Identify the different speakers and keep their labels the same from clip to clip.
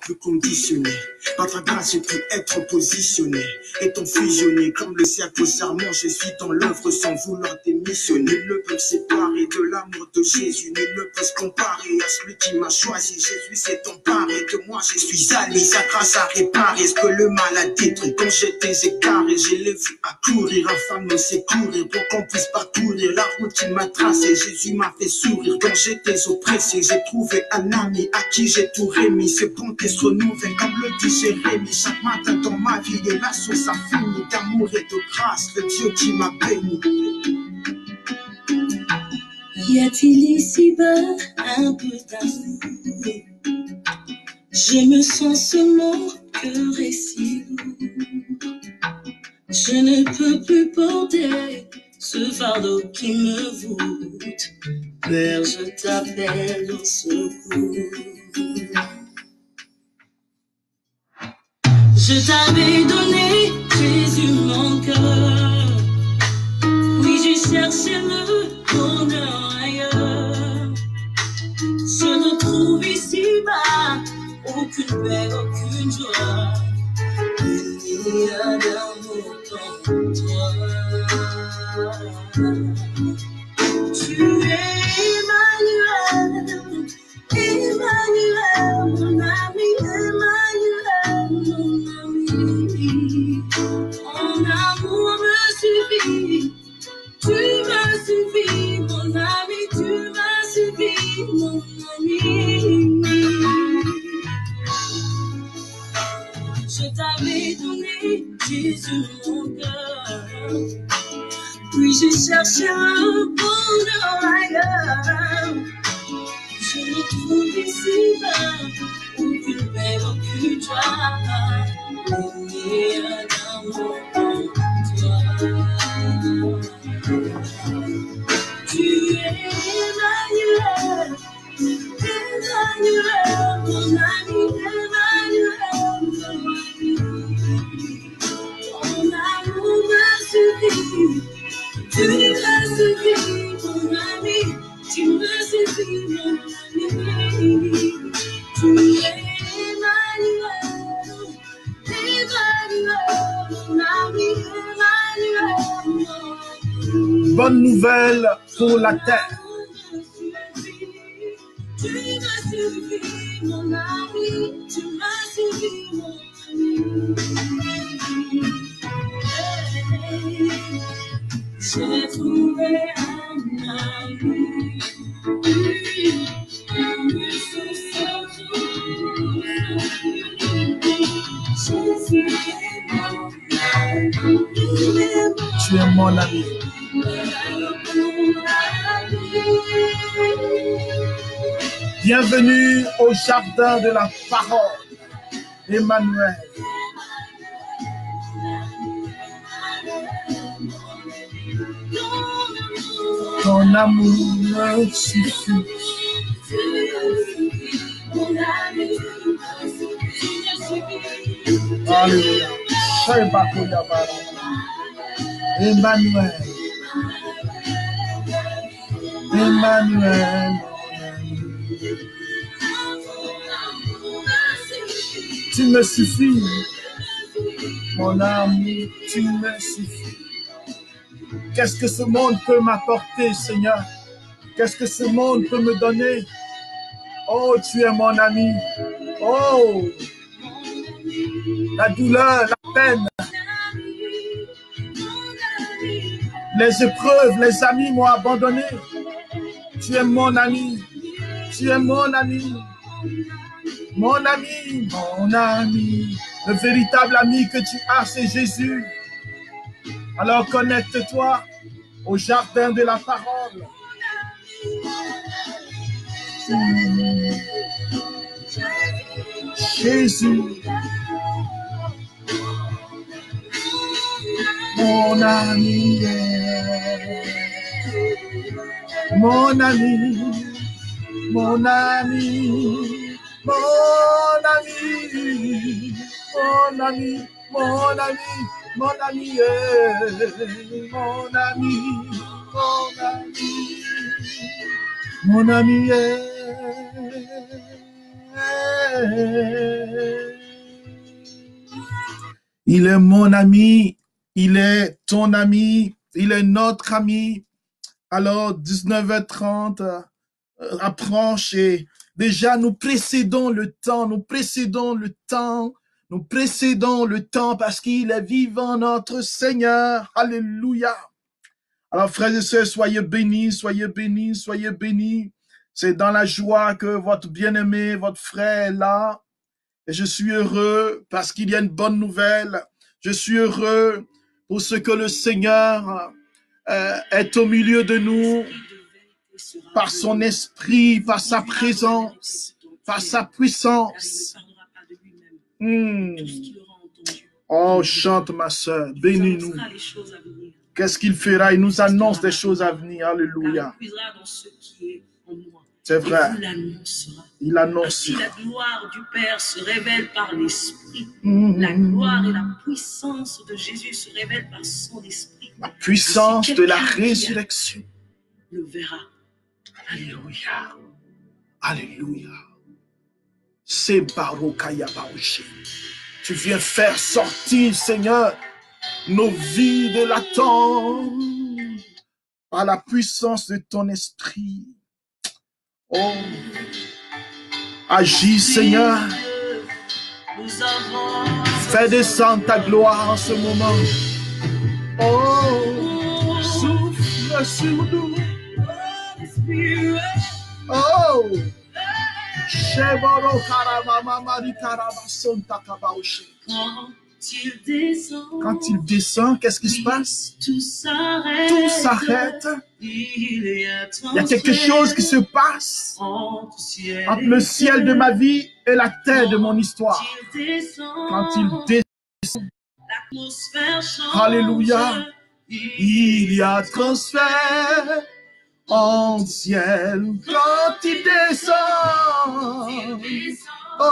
Speaker 1: plus conditionné. Par ta grâce, j'ai pu être positionné. Étant fusionné comme le cercle au serment, je suis dans l'œuvre sans vouloir démissionner. Nul ne peut me séparer de l'amour de Jésus. Nul ne peut se comparer à celui qui m'a choisi. Jésus s'est emparé de moi, je suis allé. Sa grâce a réparé ce que le mal a détruit. Quand j'étais écaré, je l'ai vu accourir afin de me secourir pour qu'on puisse parcourir la route qu'il m'a tracée. Jésus m'a fait sourire quand j'étais oppressé. J'ai trouvé un ami à qui j'ai tout remis. Ses bontés se renouvellent comme le dit Jérémie. Chaque matin dans ma vie et la source infinie d'amour et de grâce, le Dieu qui m'a béni.
Speaker 2: Y a-t-il ici-bas un peu d'amour? Je me sens seulement cœur et si lourd. Je ne peux plus porter ce fardeau qui me voûte. Père, je t'appelle au secours. Je t'avais donné, Jésus, mon cœur. Oui, j'ai cherché le bonheur ailleurs. Je ne trouve ici-bas aucune paix, aucune joie. Il n'y a d'amour qu'en toi. Tu es Emmanuel, Emmanuel, mon ami, Emmanuel, mon ami. Ton amour me suffit, tu me suffis, mon ami, tu me suffis, mon ami. Je t'avais donné, Jésus, mon cœur. Puis j'ai cherché le bonheur ailleurs. Je ne trouve ici-bas aucune paix, aucune joie. Il n'y a d'amour en toi. Tu es Emmanuel, Emmanuel, mon ami, Emmanuel, mon ami. Ton amour me suffit. Tu me suffis, mon ami, tu me suffis, mon ami. Tu es Emmanuel, Emmanuel, mon ami, Emmanuel, mon ami.
Speaker 3: Bonne nouvelle pour la terre.
Speaker 2: Tu me suffis, mon ami, tu me suffis, mon ami. J'ai trouvé un ami, une source Jésus est mon ami.
Speaker 3: Tu es mon ami. Bienvenue au jardin de la parole, Emmanuel. Ton amour me suffit. Alléluia. Emmanuel. Emmanuel. Tu me suffis. Mon amour, tu me suffis. Qu'est-ce que ce monde peut m'apporter, Seigneur? Qu'est-ce que ce monde peut me donner? Oh, tu es mon ami. Oh, la douleur, la peine, les épreuves, les amis m'ont abandonné. Tu es mon ami. Tu es mon ami. Mon ami, mon ami. Le véritable ami que tu as, c'est Jésus. Alors connecte-toi au jardin de la parole. Jésus, mon ami, mon ami, mon ami, mon ami, mon ami, mon ami, mon ami, mon ami, mon ami, mon ami, Il est mon ami, il est ton ami, il est notre ami. Alors, 19h30 approche et déjà nous précédons le temps, parce qu'il est vivant, notre Seigneur. Alléluia. Alors, frères et sœurs, soyez bénis, soyez bénis, soyez bénis. C'est dans la joie que votre bien-aimé, votre frère est là. Et je suis heureux parce qu'il y a une bonne nouvelle. Je suis heureux pour ce que le Seigneur est au milieu de nous par son esprit, par sa présence, par sa puissance. Oh, chante ma sœur, bénis-nous. Qu'est-ce qu'il fera? Il nous annonce des choses à venir. Alléluia. C'est vrai. Il annoncera.
Speaker 2: La gloire du Père se révèle par l'Esprit. La gloire et la puissance de Jésus se révèlent par son Esprit.
Speaker 3: La puissance de la résurrection.
Speaker 2: Le verra.
Speaker 3: Alléluia. Alléluia. C'est Barokaya Baouché. Tu viens faire sortir, Seigneur, nos vies de la tombe par la puissance de ton esprit. Oh, agis, Seigneur. Fais descendre ta gloire en ce moment. Oh, souffle sur nous. Oh, Sheboro Karama Mari Karama Sonta Kabaouché. Quand il descend, qu'est-ce qui se passe? Tout s'arrête. Il y a quelque chose qui se passe entre le ciel de ma vie et la terre de mon histoire. Quand il descend, alléluia, il y a transfert en ciel. Quand il descend, oh,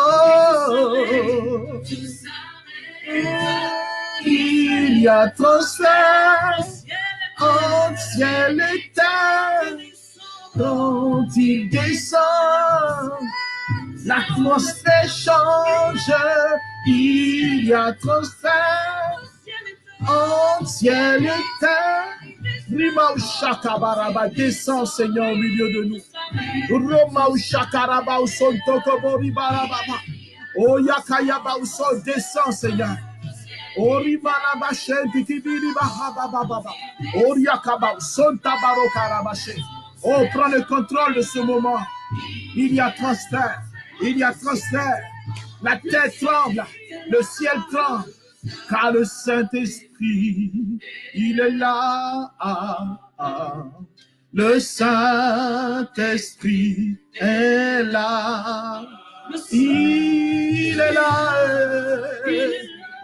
Speaker 3: il y a transfert entre ciel et terre. Quand il descend, l'atmosphère change. Il y a transfert entre ciel et terre. Rima Shakabaraba, descend, Seigneur, au milieu de nous. Roma Shakaraba, Sontokobori Barababa. Oh Yakayaba, descend, Seigneur. Oribana Bashenti Kibiri Bahababa. Oriakaba, Sontabaro Karabache. Oh, prends le contrôle de ce moment. Il y a transfert. Il y a transfert. La terre tremble. Le ciel tremble. Car le Saint-Esprit, il est là. Le Saint-Esprit est là. Il est là.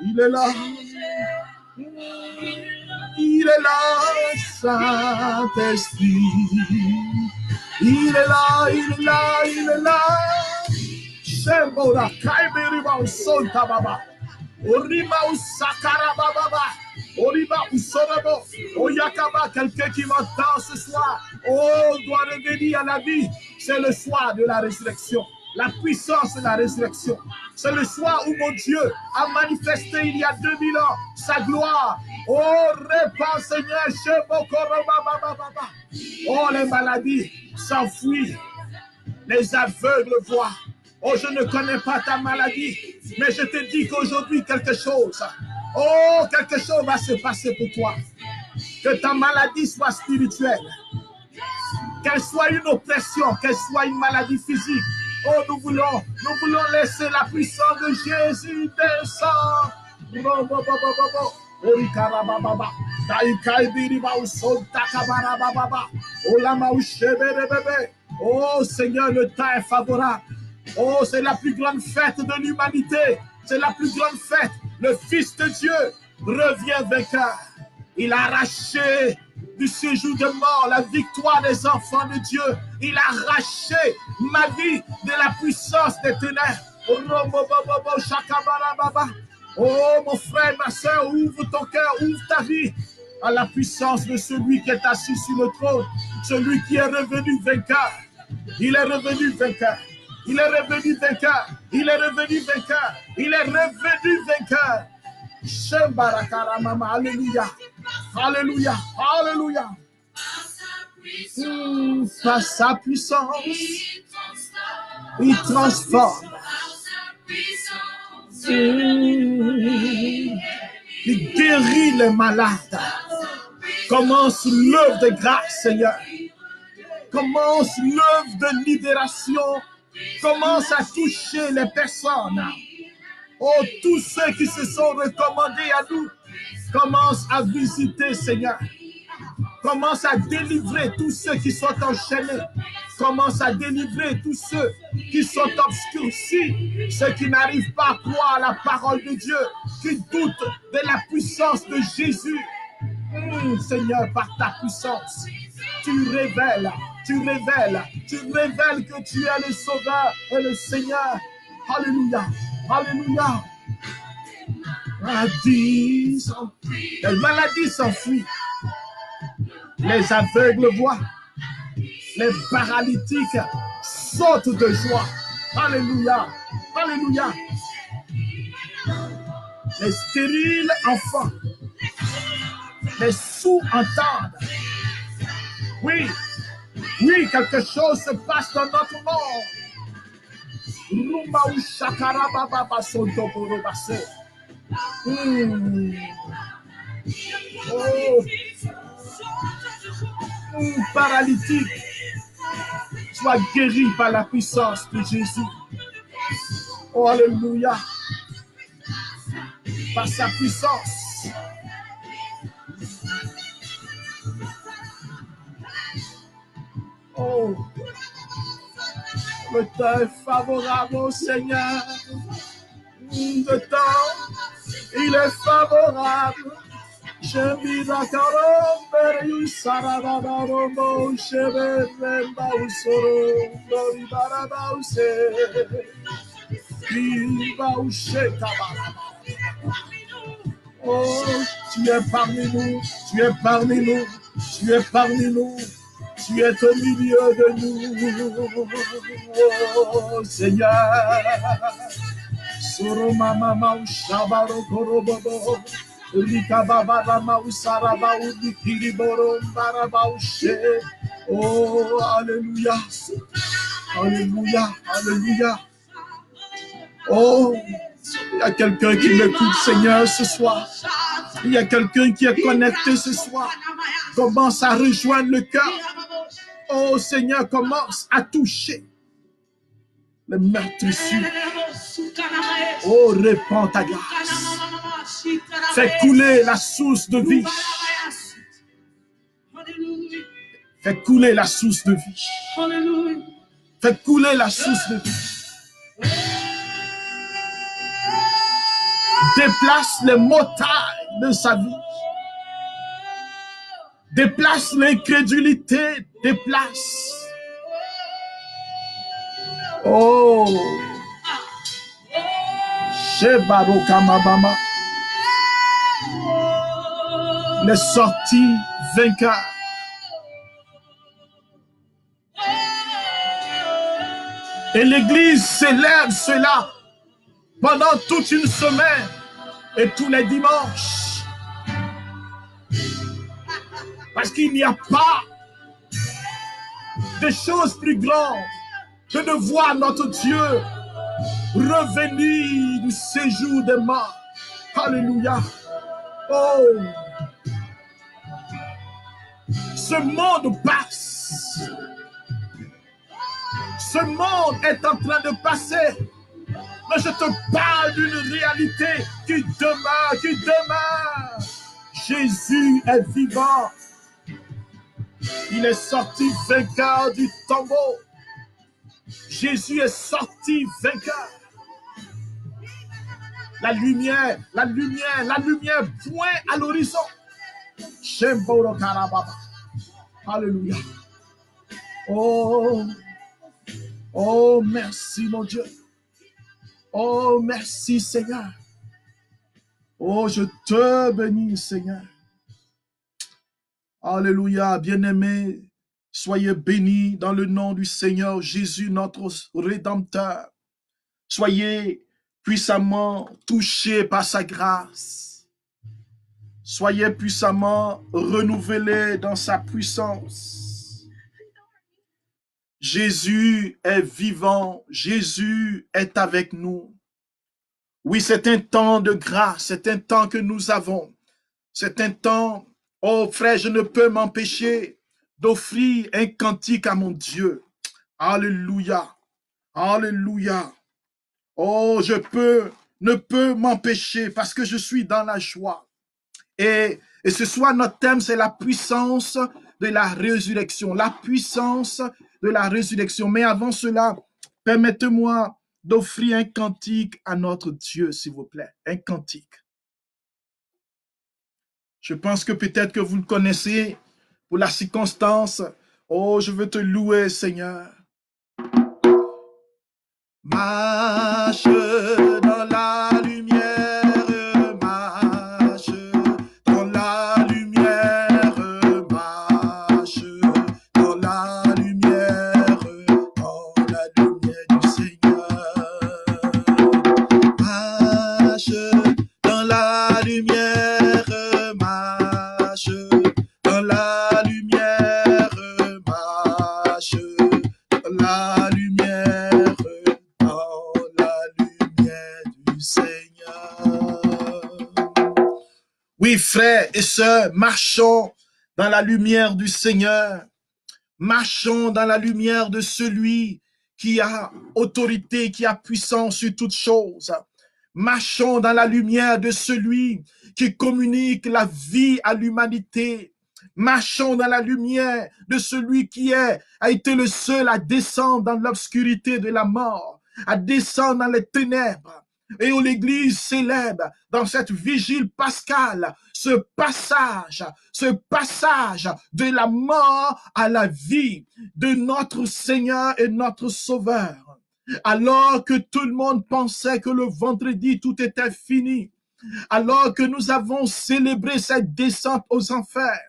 Speaker 3: Il est là. Il est là, Saint-Esprit. Il est là, il est là, il est là. Shembora, Kaiberiba, Sonta Baba. Orima Usakara Baba. Oriba Usorabo. Oyakaba, quelqu'un qui m'entend ce soir. Oh, doit revenir à la vie. C'est le soir de la résurrection. La puissance de la résurrection. C'est le soir où mon Dieu a manifesté il y a 2000 ans sa gloire. Oh, répands, Seigneur. Oh, les maladies s'enfuient. Les aveugles voient. Oh, je ne connais pas ta maladie, mais je te dis qu'aujourd'hui, quelque chose va se passer pour toi. Que ta maladie soit spirituelle. Qu'elle soit une oppression, qu'elle soit une maladie physique. Oh, nous voulons laisser la puissance de Jésus descendre. Oh Seigneur, le temps est favorable. Oh, c'est la plus grande fête de l'humanité. C'est la plus grande fête. Le Fils de Dieu revient vainqueur. Il a arraché du séjour de mort la victoire des enfants de Dieu. Il a arraché ma vie de la puissance des ténèbres. Oh, mon frère, ma soeur, ouvre ton cœur, ouvre ta vie à la puissance de celui qui est assis sur le trône, celui qui est revenu vainqueur. Il est revenu vainqueur. Il est revenu vainqueur. Il est revenu vainqueur. Il est revenu vainqueur. Shembarakaramama. Alléluia. Alléluia. Alléluia. Par sa puissance, il transforme. Il guérit les malades. Commence l'œuvre de grâce, Seigneur. Commence l'œuvre de libération. Commence à toucher les personnes. Oh, tous ceux qui se sont recommandés à nous, commence à visiter, Seigneur. Commence à délivrer tous ceux qui sont enchaînés. Commence à délivrer tous ceux qui sont obscurcis, ceux qui n'arrivent pas à croire à la parole de Dieu, qui doutent de la puissance de Jésus. Seigneur, par ta puissance, tu révèles que tu es le Sauveur et le Seigneur. Alléluia, alléluia. Les maladies s'enfuient. Les aveugles voient. Les paralytiques sautent de joie. Alléluia, alléluia. Les stériles enfants. Les sourds entendent. Oui, oui, quelque chose se passe dans notre monde. Paralytique, sois guéri par la puissance de Jésus. Oh, alléluia. Par sa puissance. Oh, le temps est favorable au Seigneur. Le temps, il est favorable. Oh, tu es parmi nous, tu es parmi nous, tu es parmi nous. Tu es au milieu de nous, oh Seigneur. Soroma mama ushabaro korobobo, likababa rama usaraba udikiriboro baraba ushe. Oh, alléluia, alléluia, alléluia. Oh, il y a quelqu'un qui m'écoute, Seigneur, ce soir. Il y a quelqu'un qui est connecté ce soir. Commence à rejoindre le cœur. Oh Seigneur, commence à toucher le meurtrissure. Oh, répands ta grâce. Fais couler la source de vie. Fais couler la source de vie. Fais couler la source de vie. Déplace les montagnes de sa vie. Déplace l'incrédulité. Déplace. Oh. Shebarokamabama. Les sorties vainqueurs. Et l'Église célèbre cela pendant toute une semaine et tous les dimanches. Parce qu'il n'y a pas de choses plus grandes que de voir notre Dieu revenir du séjour des morts. Alléluia. Oh. Ce monde passe. Ce monde est en train de passer. Mais je te parle d'une réalité qui demeure, Jésus est vivant. Il est sorti vainqueur du tombeau. Jésus est sorti vainqueur. La lumière pointe à l'horizon. Alléluia. Oh, oh, merci mon Dieu. Oh, merci Seigneur. Oh, je te bénis Seigneur. Alléluia, bien-aimés, soyez bénis dans le nom du Seigneur Jésus, notre Rédempteur. Soyez puissamment touchés par sa grâce. Soyez puissamment renouvelés dans sa puissance. Jésus est vivant. Jésus est avec nous. Oui, c'est un temps de grâce. C'est un temps que nous avons. C'est un temps, oh frère, je ne peux m'empêcher d'offrir un cantique à mon Dieu. Alléluia. Alléluia. Oh, ne peux m'empêcher parce que je suis dans la joie. Et ce soir, notre thème, c'est la puissance de la résurrection. La puissance de la résurrection. Mais avant cela, permettez-moi d'offrir un cantique à notre Dieu, s'il vous plaît. Un cantique. Je pense que peut-être que vous le connaissez pour la circonstance. Oh, je veux te louer, Seigneur. Marche dans la lumière, marche dans la lumière, marche dans la lumière du Seigneur. Marche dans la lumière, marche dans la lumière, marche dans la lumière. Oui, frères et sœurs, marchons dans la lumière du Seigneur. Marchons dans la lumière de celui qui a autorité, qui a puissance sur toutes choses. Marchons dans la lumière de celui qui communique la vie à l'humanité. Marchons dans la lumière de celui qui a été le seul à descendre dans l'obscurité de la mort, à descendre dans les ténèbres. Et où l'Église célèbre dans cette vigile pascale ce passage de la mort à la vie de notre Seigneur et notre Sauveur. Alors que tout le monde pensait que le vendredi tout était fini, alors que nous avons célébré cette descente aux enfers,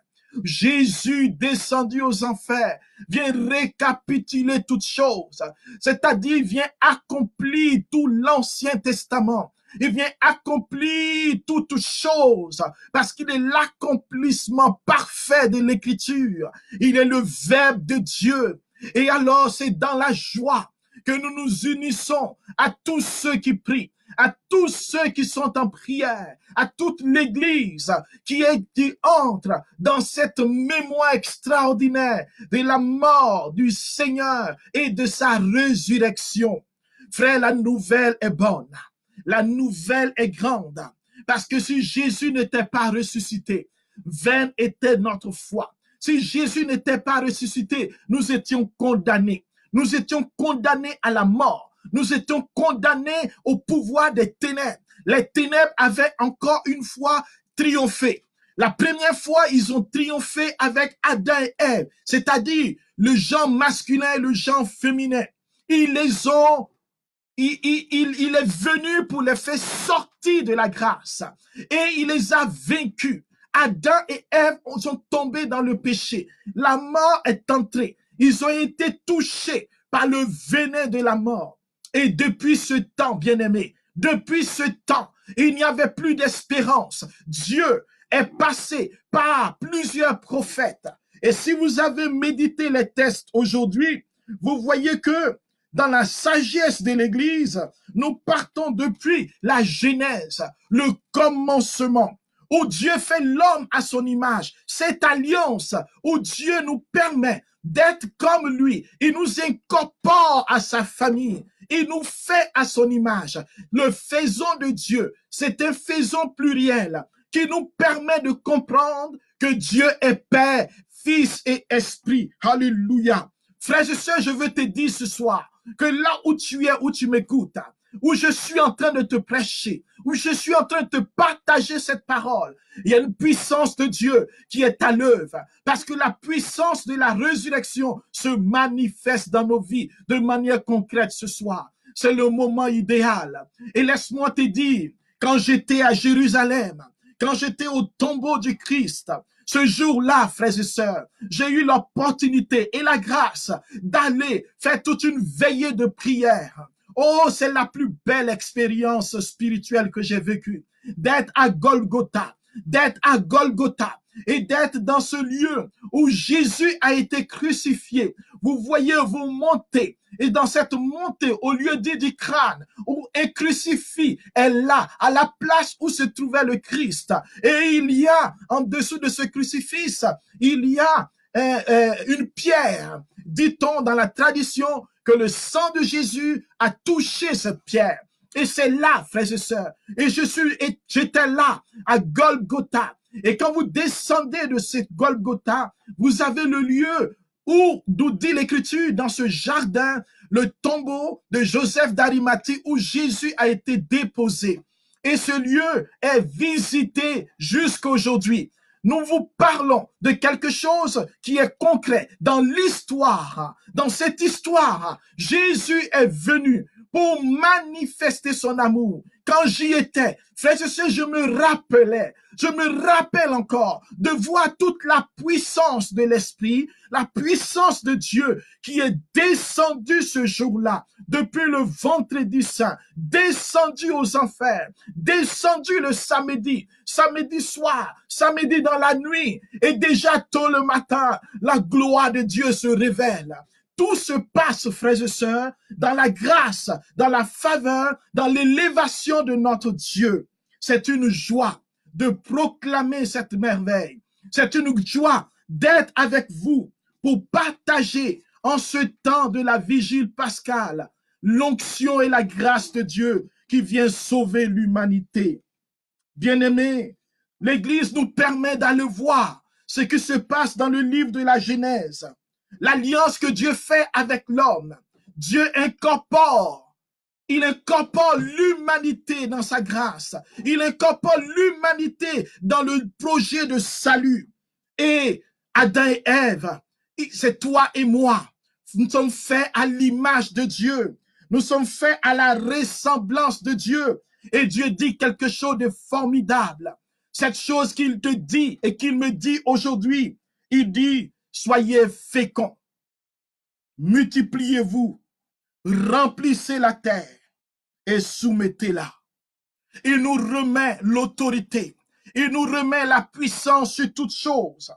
Speaker 3: Jésus descendu aux enfers vient récapituler toutes choses, c'est-à-dire vient accomplir tout l'Ancien Testament. Il vient accomplir toutes choses parce qu'il est l'accomplissement parfait de l'Écriture. Il est le Verbe de Dieu. Et alors c'est dans la joie que nous nous unissons à tous ceux qui prient, à tous ceux qui sont en prière, à toute l'Église qui entre dans cette mémoire extraordinaire de la mort du Seigneur et de sa résurrection. Frère, la nouvelle est bonne, la nouvelle est grande, parce que si Jésus n'était pas ressuscité, vaine était notre foi. Si Jésus n'était pas ressuscité, nous étions condamnés. Nous étions condamnés à la mort. Nous étions condamnés au pouvoir des ténèbres. Les ténèbres avaient encore une fois triomphé. La première fois, ils ont triomphé avec Adam et Ève, c'est-à-dire le genre masculin et le genre féminin. Il est venu pour les faire sortir de la grâce et il les a vaincus. Adam et Ève sont tombés dans le péché. La mort est entrée. Ils ont été touchés par le venin de la mort. Et depuis ce temps, bien-aimés, depuis ce temps, il n'y avait plus d'espérance. Dieu est passé par plusieurs prophètes. Et si vous avez médité les textes aujourd'hui, vous voyez que dans la sagesse de l'Église, nous partons depuis la Genèse, le commencement, où Dieu fait l'homme à son image. Cette alliance où Dieu nous permet d'être comme lui. Il nous incorpore à sa famille. Il nous fait à son image. Le faisons de Dieu, c'est un faisons pluriel qui nous permet de comprendre que Dieu est Père, Fils et Esprit. Alléluia. Frères et sœurs, je veux te dire ce soir que là où tu es, où tu m'écoutes, où je suis en train de te prêcher, où je suis en train de te partager cette parole, il y a une puissance de Dieu qui est à l'œuvre, parce que la puissance de la résurrection se manifeste dans nos vies de manière concrète ce soir. C'est le moment idéal. Et laisse-moi te dire, quand j'étais à Jérusalem, quand j'étais au tombeau du Christ, ce jour-là, frères et sœurs, j'ai eu l'opportunité et la grâce d'aller faire toute une veillée de prière. Oh, c'est la plus belle expérience spirituelle que j'ai vécue. D'être à Golgotha, et d'être dans ce lieu où Jésus a été crucifié. Vous voyez, vous montez, et dans cette montée, au lieu du crâne, où un crucifix est là, à la place où se trouvait le Christ. Et il y a, en dessous de ce crucifix, il y a une pierre. Dit-on dans la tradition que le sang de Jésus a touché cette pierre. Et c'est là, frères et sœurs, et j'étais là, à Golgotha. Et quand vous descendez de cette Golgotha, vous avez le lieu où, nous dit l'Écriture, dans ce jardin, le tombeau de Joseph d'Arimathie où Jésus a été déposé. Et ce lieu est visité jusqu'aujourd'hui. Nous vous parlons de quelque chose qui est concret dans l'histoire. Dans cette histoire, Jésus est venu pour manifester son amour. Quand j'y étais, frères et sœurs, je me rappelle encore de voir toute la puissance de l'Esprit, la puissance de Dieu qui est descendue ce jour-là, depuis le ventre du Saint, descendu aux enfers, descendu le samedi soir, samedi dans la nuit, et déjà tôt le matin, la gloire de Dieu se révèle. Tout se passe, frères et sœurs, dans la grâce, dans la faveur, dans l'élévation de notre Dieu. C'est une joie de proclamer cette merveille. C'est une joie d'être avec vous pour partager en ce temps de la vigile pascale l'onction et la grâce de Dieu qui vient sauver l'humanité. Bien-aimés, l'Église nous permet d'aller voir ce qui se passe dans le livre de la Genèse. L'alliance que Dieu fait avec l'homme. Dieu il incorpore l'humanité dans sa grâce. Il incorpore l'humanité dans le projet de salut. Et Adam et Ève, c'est toi et moi. Nous sommes faits à l'image de Dieu. Nous sommes faits à la ressemblance de Dieu. Et Dieu dit quelque chose de formidable. Cette chose qu'il te dit et qu'il me dit aujourd'hui, il dit, soyez féconds, multipliez-vous, remplissez la terre et soumettez-la. Il nous remet l'autorité, il nous remet la puissance sur toutes choses.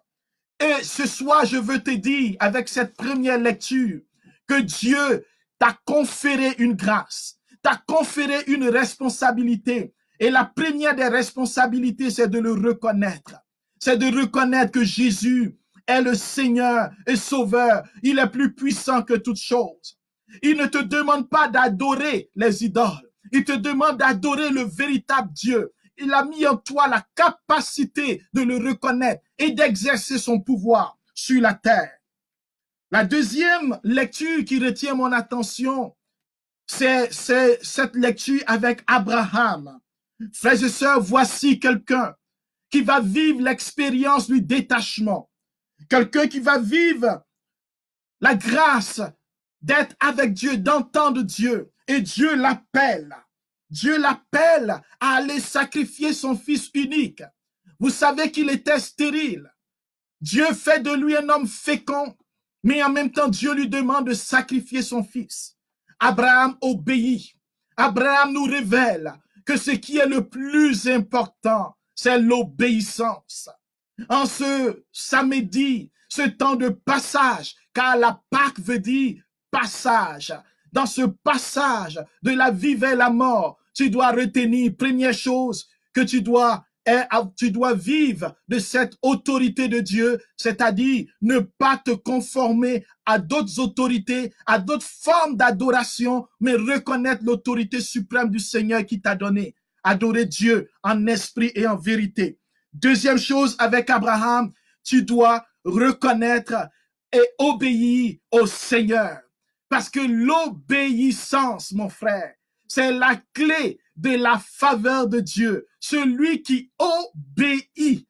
Speaker 3: Et ce soir, je veux te dire, avec cette première lecture, que Dieu t'a conféré une grâce, t'a conféré une responsabilité. Et la première des responsabilités, c'est de le reconnaître. C'est de reconnaître que Jésus est le Seigneur et Sauveur. Il est plus puissant que toute chose. Il ne te demande pas d'adorer les idoles. Il te demande d'adorer le véritable Dieu. Il a mis en toi la capacité de le reconnaître et d'exercer son pouvoir sur la terre. La deuxième lecture qui retient mon attention, c'est cette lecture avec Abraham. Frères et sœurs, voici quelqu'un qui va vivre l'expérience du détachement. Quelqu'un qui va vivre la grâce d'être avec Dieu, d'entendre Dieu. Et Dieu l'appelle. Dieu l'appelle à aller sacrifier son fils unique. Vous savez qu'il était stérile. Dieu fait de lui un homme fécond, mais en même temps, Dieu lui demande de sacrifier son fils. Abraham obéit. Abraham nous révèle que ce qui est le plus important, c'est l'obéissance. En ce samedi, ce temps de passage, car la Pâque veut dire passage. Dans ce passage de la vie vers la mort, tu dois retenir, première chose, que tu dois vivre de cette autorité de Dieu, c'est-à-dire ne pas te conformer à d'autres autorités, à d'autres formes d'adoration, mais reconnaître l'autorité suprême du Seigneur qui t'a donné. Adorer Dieu en esprit et en vérité. Deuxième chose avec Abraham, tu dois reconnaître et obéir au Seigneur. Parce que l'obéissance, mon frère, c'est la clé de la faveur de Dieu. Celui qui obéit,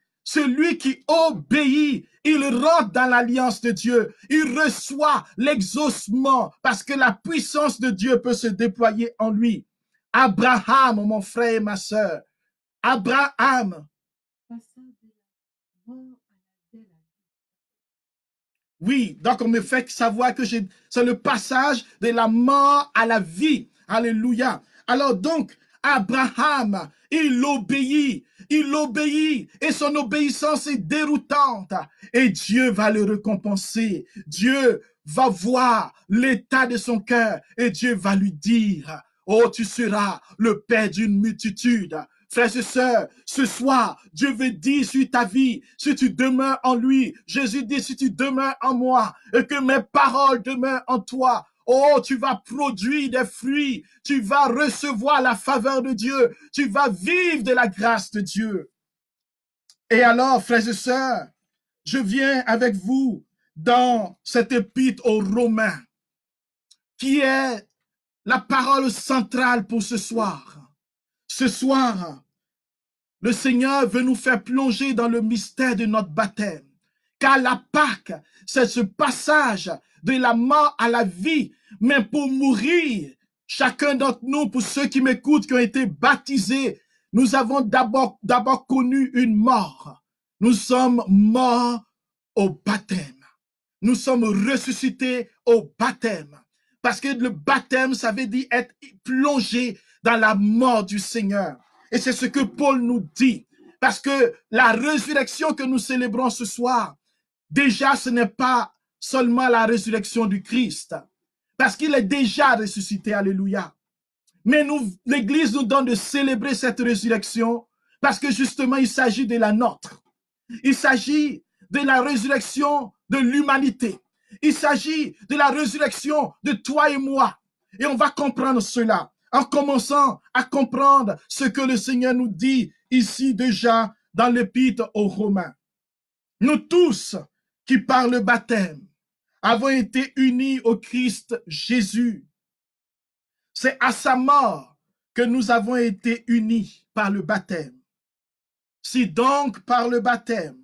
Speaker 3: il rentre dans l'alliance de Dieu. Il reçoit l'exaucement parce que la puissance de Dieu peut se déployer en lui. Abraham, mon frère et ma sœur, Abraham. Oui, donc on me fait savoir que c'est le passage de la mort à la vie. Alléluia. Alors donc, Abraham, il obéit, et son obéissance est déroutante. Et Dieu va le récompenser. Dieu va voir l'état de son cœur et Dieu va lui dire, oh, tu seras le père d'une multitude. Frères et sœurs, ce soir, Dieu veut dire sur ta vie, si tu demeures en lui, Jésus dit, si tu demeures en moi et que mes paroles demeurent en toi, oh, tu vas produire des fruits, tu vas recevoir la faveur de Dieu, tu vas vivre de la grâce de Dieu. Et alors, frères et sœurs, je viens avec vous dans cette épître aux Romains, qui est la parole centrale pour ce soir. Ce soir, le Seigneur veut nous faire plonger dans le mystère de notre baptême. Car la Pâque, c'est ce passage de la mort à la vie. Mais pour mourir, chacun d'entre nous, pour ceux qui m'écoutent, qui ont été baptisés, nous avons d'abord connu une mort. Nous sommes morts au baptême. Nous sommes ressuscités au baptême. Parce que le baptême, ça veut dire être plongé dans la mort du Seigneur. Et c'est ce que Paul nous dit. Parce que la résurrection que nous célébrons ce soir, déjà ce n'est pas seulement la résurrection du Christ. Parce qu'il est déjà ressuscité, alléluia. Mais l'Église nous donne de célébrer cette résurrection parce que justement il s'agit de la nôtre. Il s'agit de la résurrection de l'humanité. Il s'agit de la résurrection de toi et moi. Et on va comprendre cela en commençant à comprendre ce que le Seigneur nous dit ici déjà dans l'épître aux Romains. Nous tous qui par le baptême avons été unis au Christ Jésus. C'est à sa mort que nous avons été unis par le baptême. Si donc par le baptême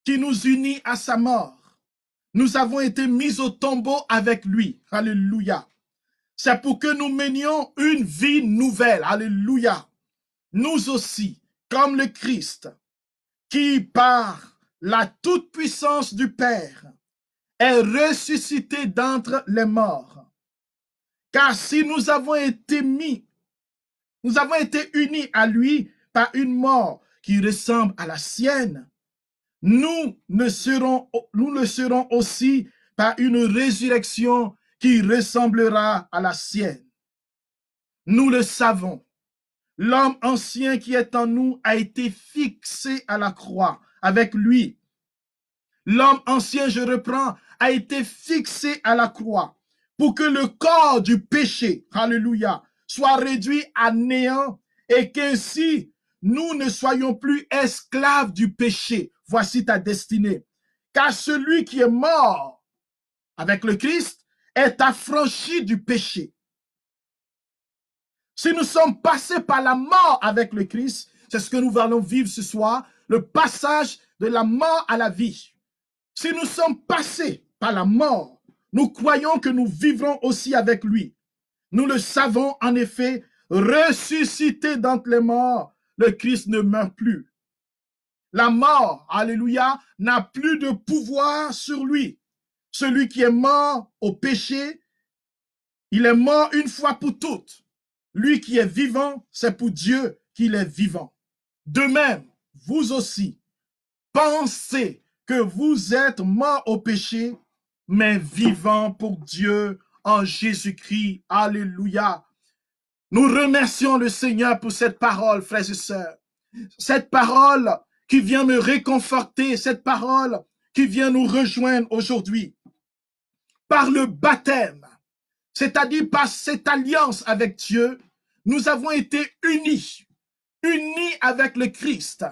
Speaker 3: qui nous unit à sa mort, nous avons été mis au tombeau avec lui. Alléluia. C'est pour que nous menions une vie nouvelle. Alléluia. Nous aussi, comme le Christ, qui par la toute-puissance du Père est ressuscité d'entre les morts. Car si nous avons été unis à lui par une mort qui ressemble à la sienne, nous le serons aussi par une résurrection qui ressemblera à la sienne. Nous le savons, l'homme ancien qui est en nous a été fixé à la croix avec lui. L'homme ancien, je reprends, a été fixé à la croix pour que le corps du péché, alléluia, soit réduit à néant et qu'ainsi nous ne soyons plus esclaves du péché. Voici ta destinée. Car celui qui est mort avec le Christ est affranchi du péché. Si nous sommes passés par la mort avec le Christ, c'est ce que nous allons vivre ce soir, le passage de la mort à la vie. Si nous sommes passés par la mort, nous croyons que nous vivrons aussi avec lui. Nous le savons en effet, ressuscité d'entre les morts, le Christ ne meurt plus. La mort, alléluia, n'a plus de pouvoir sur lui. Celui qui est mort au péché, il est mort une fois pour toutes. Lui qui est vivant, c'est pour Dieu qu'il est vivant. De même, vous aussi, pensez que vous êtes morts au péché, mais vivants pour Dieu en Jésus-Christ. Alléluia. Nous remercions le Seigneur pour cette parole, frères et sœurs. Cette parole qui vient me réconforter, cette parole qui vient nous rejoindre aujourd'hui. Par le baptême, c'est-à-dire par cette alliance avec Dieu, nous avons été unis avec le Christ.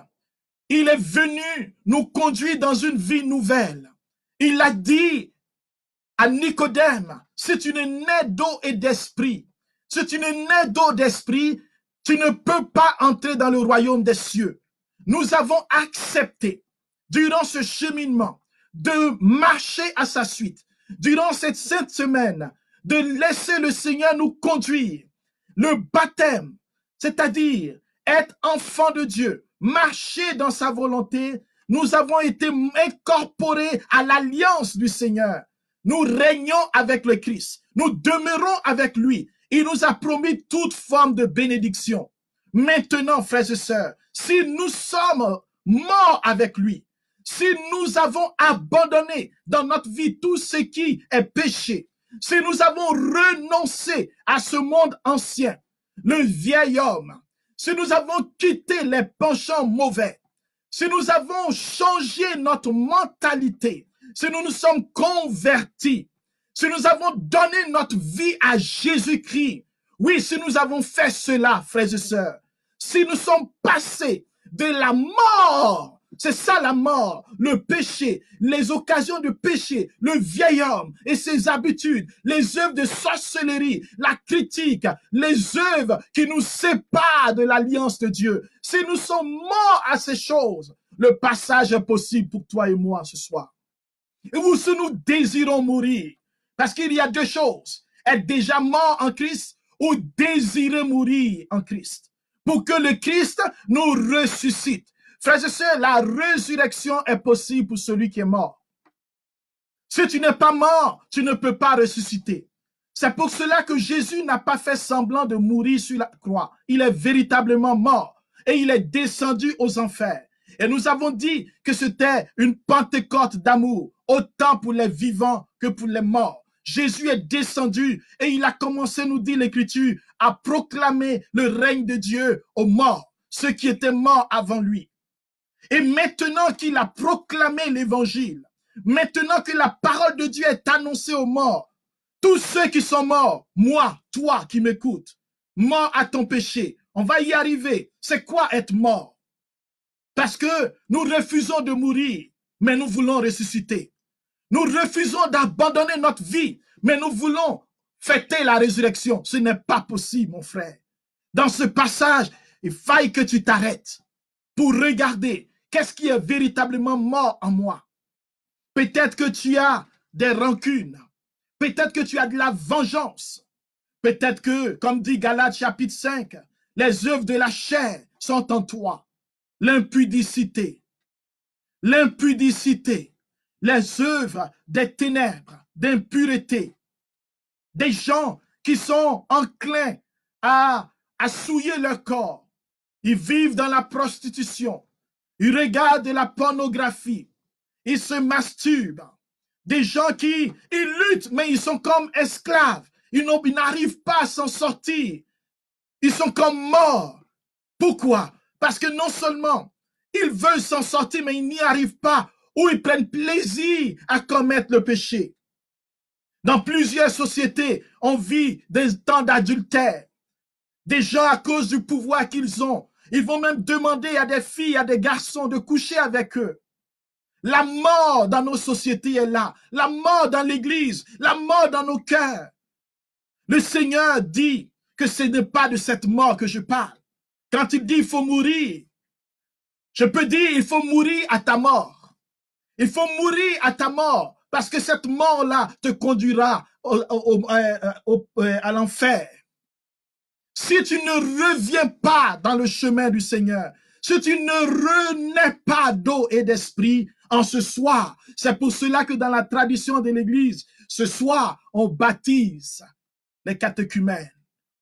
Speaker 3: Il est venu nous conduire dans une vie nouvelle. Il a dit à Nicodème, si tu n'es né d'eau et d'esprit, si tu n'es né d'eau d'esprit, tu ne peux pas entrer dans le royaume des cieux. Nous avons accepté, durant ce cheminement, de marcher à sa suite, durant cette sainte semaine, de laisser le Seigneur nous conduire. Le baptême, c'est-à-dire être enfant de Dieu, marcher dans sa volonté, nous avons été incorporés à l'alliance du Seigneur. Nous régnons avec le Christ, nous demeurons avec lui. Il nous a promis toute forme de bénédiction. Maintenant, frères et sœurs, si nous sommes morts avec lui, si nous avons abandonné dans notre vie tout ce qui est péché, si nous avons renoncé à ce monde ancien, le vieil homme, si nous avons quitté les penchants mauvais, si nous avons changé notre mentalité, si nous nous sommes convertis, si nous avons donné notre vie à Jésus-Christ, oui, si nous avons fait cela, frères et sœurs, si nous sommes passés de la mort, c'est ça la mort, le péché, les occasions de péché, le vieil homme et ses habitudes, les œuvres de sorcellerie, la critique, les œuvres qui nous séparent de l'alliance de Dieu. Si nous sommes morts à ces choses, le passage est possible pour toi et moi ce soir. Et vous, si nous désirons mourir, parce qu'il y a deux choses, être déjà mort en Christ ou désirer mourir en Christ, pour que le Christ nous ressuscite. Frères et sœurs, la résurrection est possible pour celui qui est mort. Si tu n'es pas mort, tu ne peux pas ressusciter. C'est pour cela que Jésus n'a pas fait semblant de mourir sur la croix. Il est véritablement mort et il est descendu aux enfers. Et nous avons dit que c'était une Pentecôte d'amour, autant pour les vivants que pour les morts. Jésus est descendu et il a commencé, nous dit l'Écriture, à proclamer le règne de Dieu aux morts, ceux qui étaient morts avant lui. Et maintenant qu'il a proclamé l'évangile, maintenant que la parole de Dieu est annoncée aux morts, tous ceux qui sont morts, moi, toi qui m'écoutes, mort à ton péché, on va y arriver. C'est quoi être mort? Parce que nous refusons de mourir, mais nous voulons ressusciter. Nous refusons d'abandonner notre vie, mais nous voulons fêter la résurrection. Ce n'est pas possible, mon frère. Dans ce passage, il faille que tu t'arrêtes pour regarder qu'est-ce qui est véritablement mort en moi. Peut-être que tu as des rancunes. Peut-être que tu as de la vengeance. Peut-être que, comme dit Galates chapitre 5, les œuvres de la chair sont en toi. L'impudicité, les œuvres des ténèbres, d'impureté, des gens qui sont enclins à souiller leur corps. Ils vivent dans la prostitution, ils regardent de la pornographie, ils se masturbent. Des gens qui ils luttent, mais ils sont comme esclaves. Ils n'arrivent pas à s'en sortir. Ils sont comme morts. Pourquoi? Parce que non seulement ils veulent s'en sortir, mais ils n'y arrivent pas, ou ils prennent plaisir à commettre le péché. Dans plusieurs sociétés, on vit des temps d'adultère. Des gens, à cause du pouvoir qu'ils ont, ils vont même demander à des filles, à des garçons de coucher avec eux. La mort dans nos sociétés est là. La mort dans l'église, la mort dans nos cœurs. Le Seigneur dit que ce n'est pas de cette mort que je parle. Quand il dit il faut mourir, je peux dire il faut mourir à ta mort. Il faut mourir à ta mort parce que cette mort-là te conduira à l'enfer. Si tu ne reviens pas dans le chemin du Seigneur, si tu ne renais pas d'eau et d'esprit en ce soir, c'est pour cela que dans la tradition de l'Église, ce soir, on baptise les catéchumènes.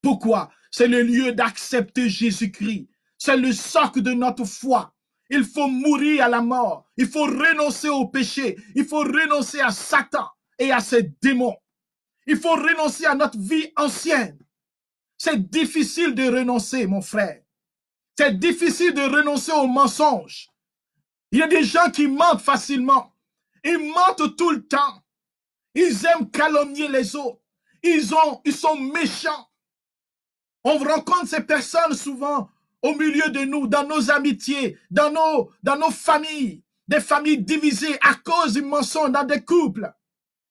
Speaker 3: Pourquoi? C'est le lieu d'accepter Jésus-Christ. C'est le socle de notre foi. Il faut mourir à la mort. Il faut renoncer au péché. Il faut renoncer à Satan et à ses démons. Il faut renoncer à notre vie ancienne. C'est difficile de renoncer, mon frère. C'est difficile de renoncer aux mensonges. Il y a des gens qui mentent facilement. Ils mentent tout le temps. Ils aiment calomnier les autres. Ils sont méchants. On rencontre ces personnes souvent au milieu de nous, dans nos amitiés, dans nos familles, des familles divisées à cause du mensonge dans des couples.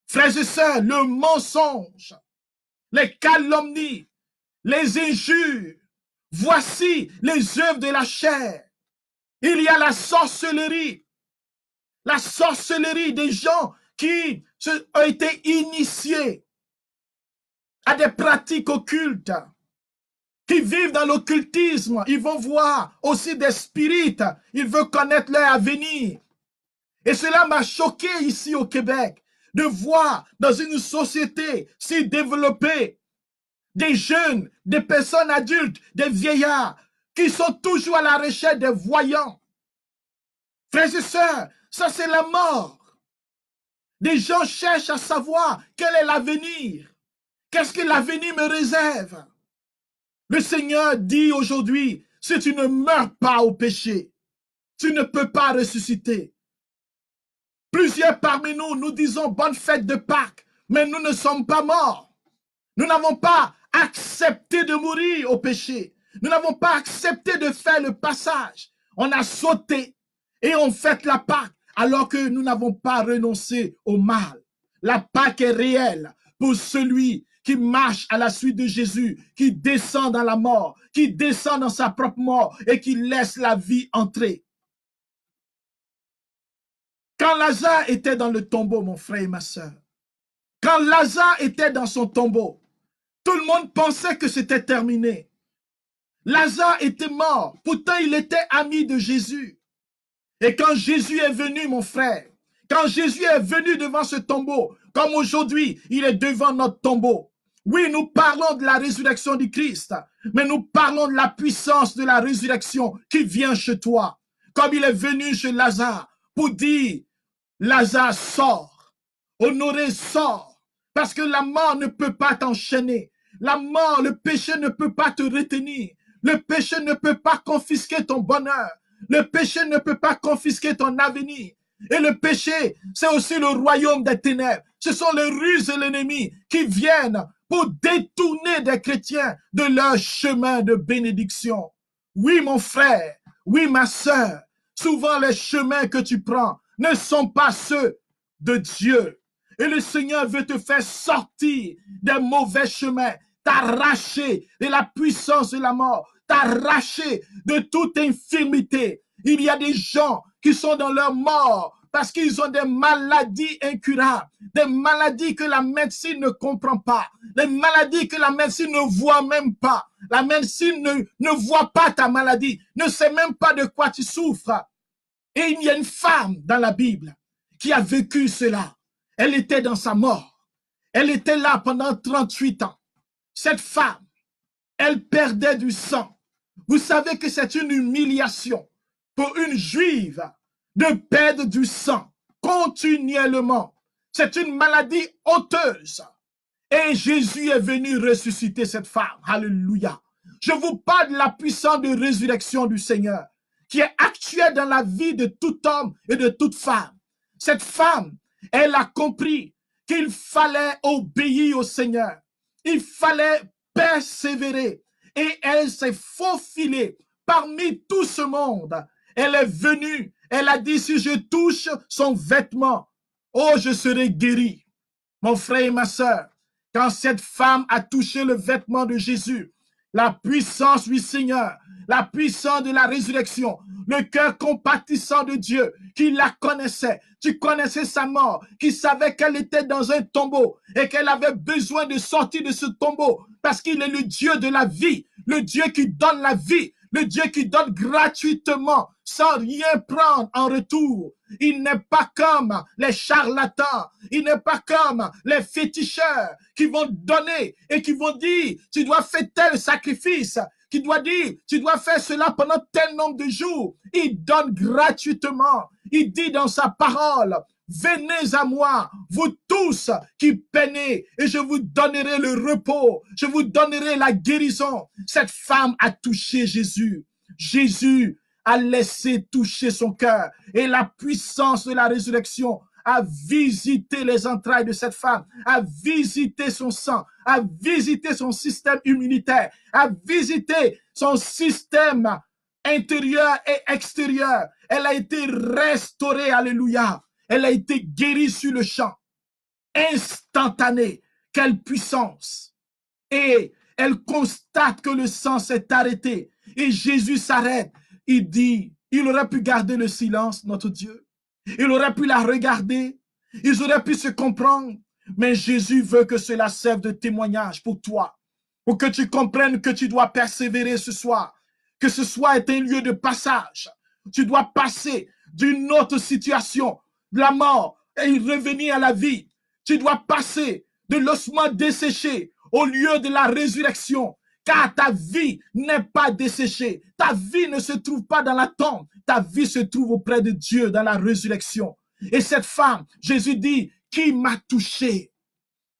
Speaker 3: Frères et sœurs, le mensonge, les calomnies, les injures, voici les œuvres de la chair. Il y a la sorcellerie des gens qui ont été initiés à des pratiques occultes, qui vivent dans l'occultisme. Ils vont voir aussi des spirites, ils veulent connaître leur avenir. Et cela m'a choqué ici au Québec, de voir dans une société si développée des jeunes, des personnes adultes, des vieillards, qui sont toujours à la recherche des voyants. Frères et sœurs, ça c'est la mort. Des gens cherchent à savoir quel est l'avenir. Qu'est-ce que l'avenir me réserve? Le Seigneur dit aujourd'hui, si tu ne meurs pas au péché, tu ne peux pas ressusciter. Plusieurs parmi nous, nous disons bonne fête de Pâques, mais nous ne sommes pas morts. Nous n'avons pas accepté de mourir au péché. Nous n'avons pas accepté de faire le passage. On a sauté et on fête la Pâque alors que nous n'avons pas renoncé au mal. La Pâque est réelle pour celui qui marche à la suite de Jésus, qui descend dans la mort, qui descend dans sa propre mort et qui laisse la vie entrer. Quand Lazare était dans le tombeau, mon frère et ma soeur, quand Lazare était dans son tombeau, tout le monde pensait que c'était terminé. Lazare était mort, pourtant il était ami de Jésus. Et quand Jésus est venu, mon frère, quand Jésus est venu devant ce tombeau, comme aujourd'hui, il est devant notre tombeau. Oui, nous parlons de la résurrection du Christ, mais nous parlons de la puissance de la résurrection qui vient chez toi. Comme il est venu chez Lazare pour dire, Lazare sort, Honoré sort, parce que la mort ne peut pas t'enchaîner. La mort, le péché ne peut pas te retenir. Le péché ne peut pas confisquer ton bonheur. Le péché ne peut pas confisquer ton avenir. Et le péché, c'est aussi le royaume des ténèbres. Ce sont les ruses de l'ennemi qui viennent pour détourner des chrétiens de leur chemin de bénédiction. Oui, mon frère, oui, ma sœur, souvent les chemins que tu prends ne sont pas ceux de Dieu. Et le Seigneur veut te faire sortir des mauvais chemins, t'arracher de la puissance de la mort, t'arracher de toute infirmité. Il y a des gens qui sont dans leur mort parce qu'ils ont des maladies incurables, des maladies que la médecine ne comprend pas, des maladies que la médecine ne voit même pas. La médecine ne voit pas ta maladie, ne sait même pas de quoi tu souffres. Et il y a une femme dans la Bible qui a vécu cela. Elle était dans sa mort. Elle était là pendant 38 ans. Cette femme, elle perdait du sang. Vous savez que c'est une humiliation pour une juive de perdre du sang continuellement. C'est une maladie honteuse. Et Jésus est venu ressusciter cette femme. Alléluia. Je vous parle de la puissance de résurrection du Seigneur qui est actuelle dans la vie de tout homme et de toute femme. Cette femme, elle a compris qu'il fallait obéir au Seigneur. Il fallait persévérer. Et elle s'est faufilée parmi tout ce monde. Elle est venue. Elle a dit, si je touche son vêtement, oh, je serai guéri. Mon frère et ma sœur, quand cette femme a touché le vêtement de Jésus, la puissance du Seigneur, la puissance de la résurrection, le cœur compatissant de Dieu, qui la connaissait, tu connaissais sa mort, qui savait qu'elle était dans un tombeau et qu'elle avait besoin de sortir de ce tombeau parce qu'il est le Dieu de la vie, le Dieu qui donne la vie, le Dieu qui donne gratuitement sans rien prendre en retour. Il n'est pas comme les charlatans, il n'est pas comme les féticheurs qui vont donner et qui vont dire, tu dois faire tel sacrifice, qui doit dire, tu dois faire cela pendant tel nombre de jours. Il donne gratuitement. Il dit dans sa parole, venez à moi, vous tous qui peinez, et je vous donnerai le repos, je vous donnerai la guérison. Cette femme a touché Jésus. Jésus a laissé toucher son cœur, et la puissance de la résurrection a visité les entrailles de cette femme, a visité son sang, a visité son système immunitaire, a visité son système intérieur et extérieur. Elle a été restaurée, alléluia. Elle a été guérie sur le champ. Instantanée. Quelle puissance. Et elle constate que le sang s'est arrêté. Et Jésus s'arrête. Il dit, il aurait pu garder le silence, notre Dieu. Il aurait pu la regarder. Ils auraient pu se comprendre. Mais Jésus veut que cela serve de témoignage pour toi. Pour que tu comprennes que tu dois persévérer ce soir. Que ce soir est un lieu de passage. Tu dois passer d'une autre situation, de la mort, et revenir à la vie. Tu dois passer de l'ossement desséché au lieu de la résurrection, car ta vie n'est pas desséchée. Ta vie ne se trouve pas dans la tombe. Ta vie se trouve auprès de Dieu dans la résurrection. Et cette femme, Jésus dit, qui m'a touché?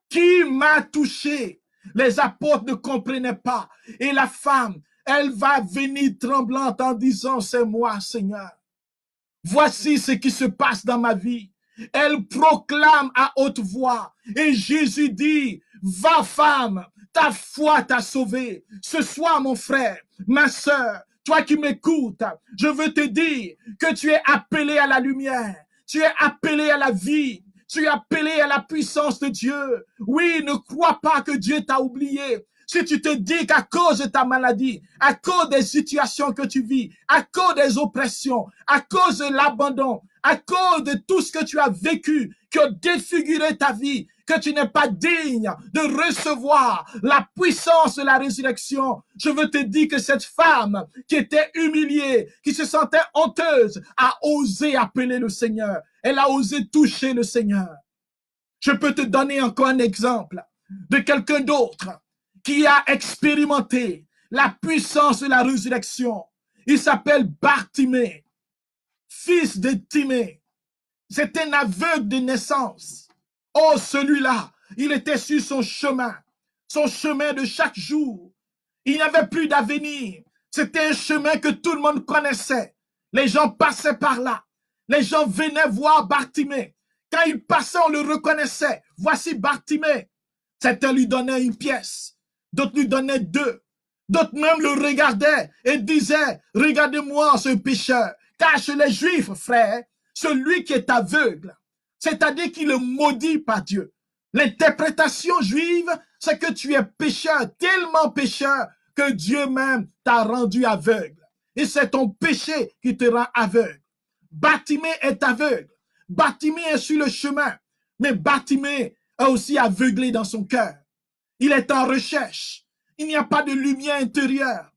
Speaker 3: Qui m'a touché? Les apôtres ne comprenaient pas. Et la femme, elle va venir tremblante en disant, c'est moi, Seigneur. Voici ce qui se passe dans ma vie. Elle proclame à haute voix. Et Jésus dit, va femme, ta foi t'a sauvé. Ce soir, mon frère, ma sœur, toi qui m'écoutes, je veux te dire que tu es appelé à la lumière. Tu es appelé à la vie. Tu es appelé à la puissance de Dieu. Oui, ne crois pas que Dieu t'a oublié. Si tu te dis qu'à cause de ta maladie, à cause des situations que tu vis, à cause des oppressions, à cause de l'abandon, à cause de tout ce que tu as vécu, qui a défiguré ta vie, que tu n'es pas digne de recevoir la puissance de la résurrection, je veux te dire que cette femme qui était humiliée, qui se sentait honteuse, a osé appeler le Seigneur. Elle a osé toucher le Seigneur. Je peux te donner encore un exemple de quelqu'un d'autre qui a expérimenté la puissance de la résurrection. Il s'appelle Bartimée, fils de Timée. C'est un aveugle de naissance. Oh, celui-là, il était sur son chemin de chaque jour. Il n'y avait plus d'avenir. C'était un chemin que tout le monde connaissait. Les gens passaient par là. Les gens venaient voir Bartimée. Quand il passait, on le reconnaissait. Voici Bartimée. Certains lui donnaient une pièce. D'autres lui donnaient deux. D'autres même le regardaient et disaient, regardez-moi ce pécheur. Car chez les Juifs, frère, celui qui est aveugle, c'est-à-dire qu'il est maudit par Dieu. L'interprétation juive, c'est que tu es pécheur, tellement pécheur que Dieu même t'a rendu aveugle. Et c'est ton péché qui te rend aveugle. Bartimée est aveugle. Bartimée est sur le chemin. Mais Bartimée est aussi aveuglé dans son cœur. Il est en recherche. Il n'y a pas de lumière intérieure.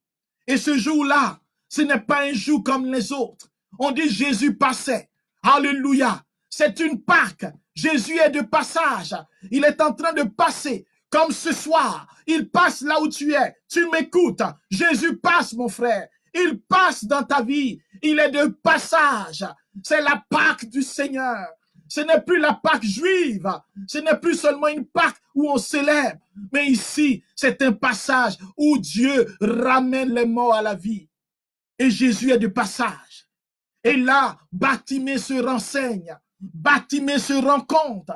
Speaker 3: Et ce jour-là, ce n'est pas un jour comme les autres. On dit Jésus passait. Alléluia. C'est une Pâque. Jésus est de passage. Il est en train de passer. Comme ce soir, il passe là où tu es. Tu m'écoutes. Jésus passe, mon frère. Il passe dans ta vie. Il est de passage. C'est la Pâque du Seigneur. Ce n'est plus la Pâque juive. Ce n'est plus seulement une Pâque où on célèbre. Mais ici, c'est un passage où Dieu ramène les morts à la vie. Et Jésus est de passage. Et là, Bartimée se renseigne. Bartimée se rend compte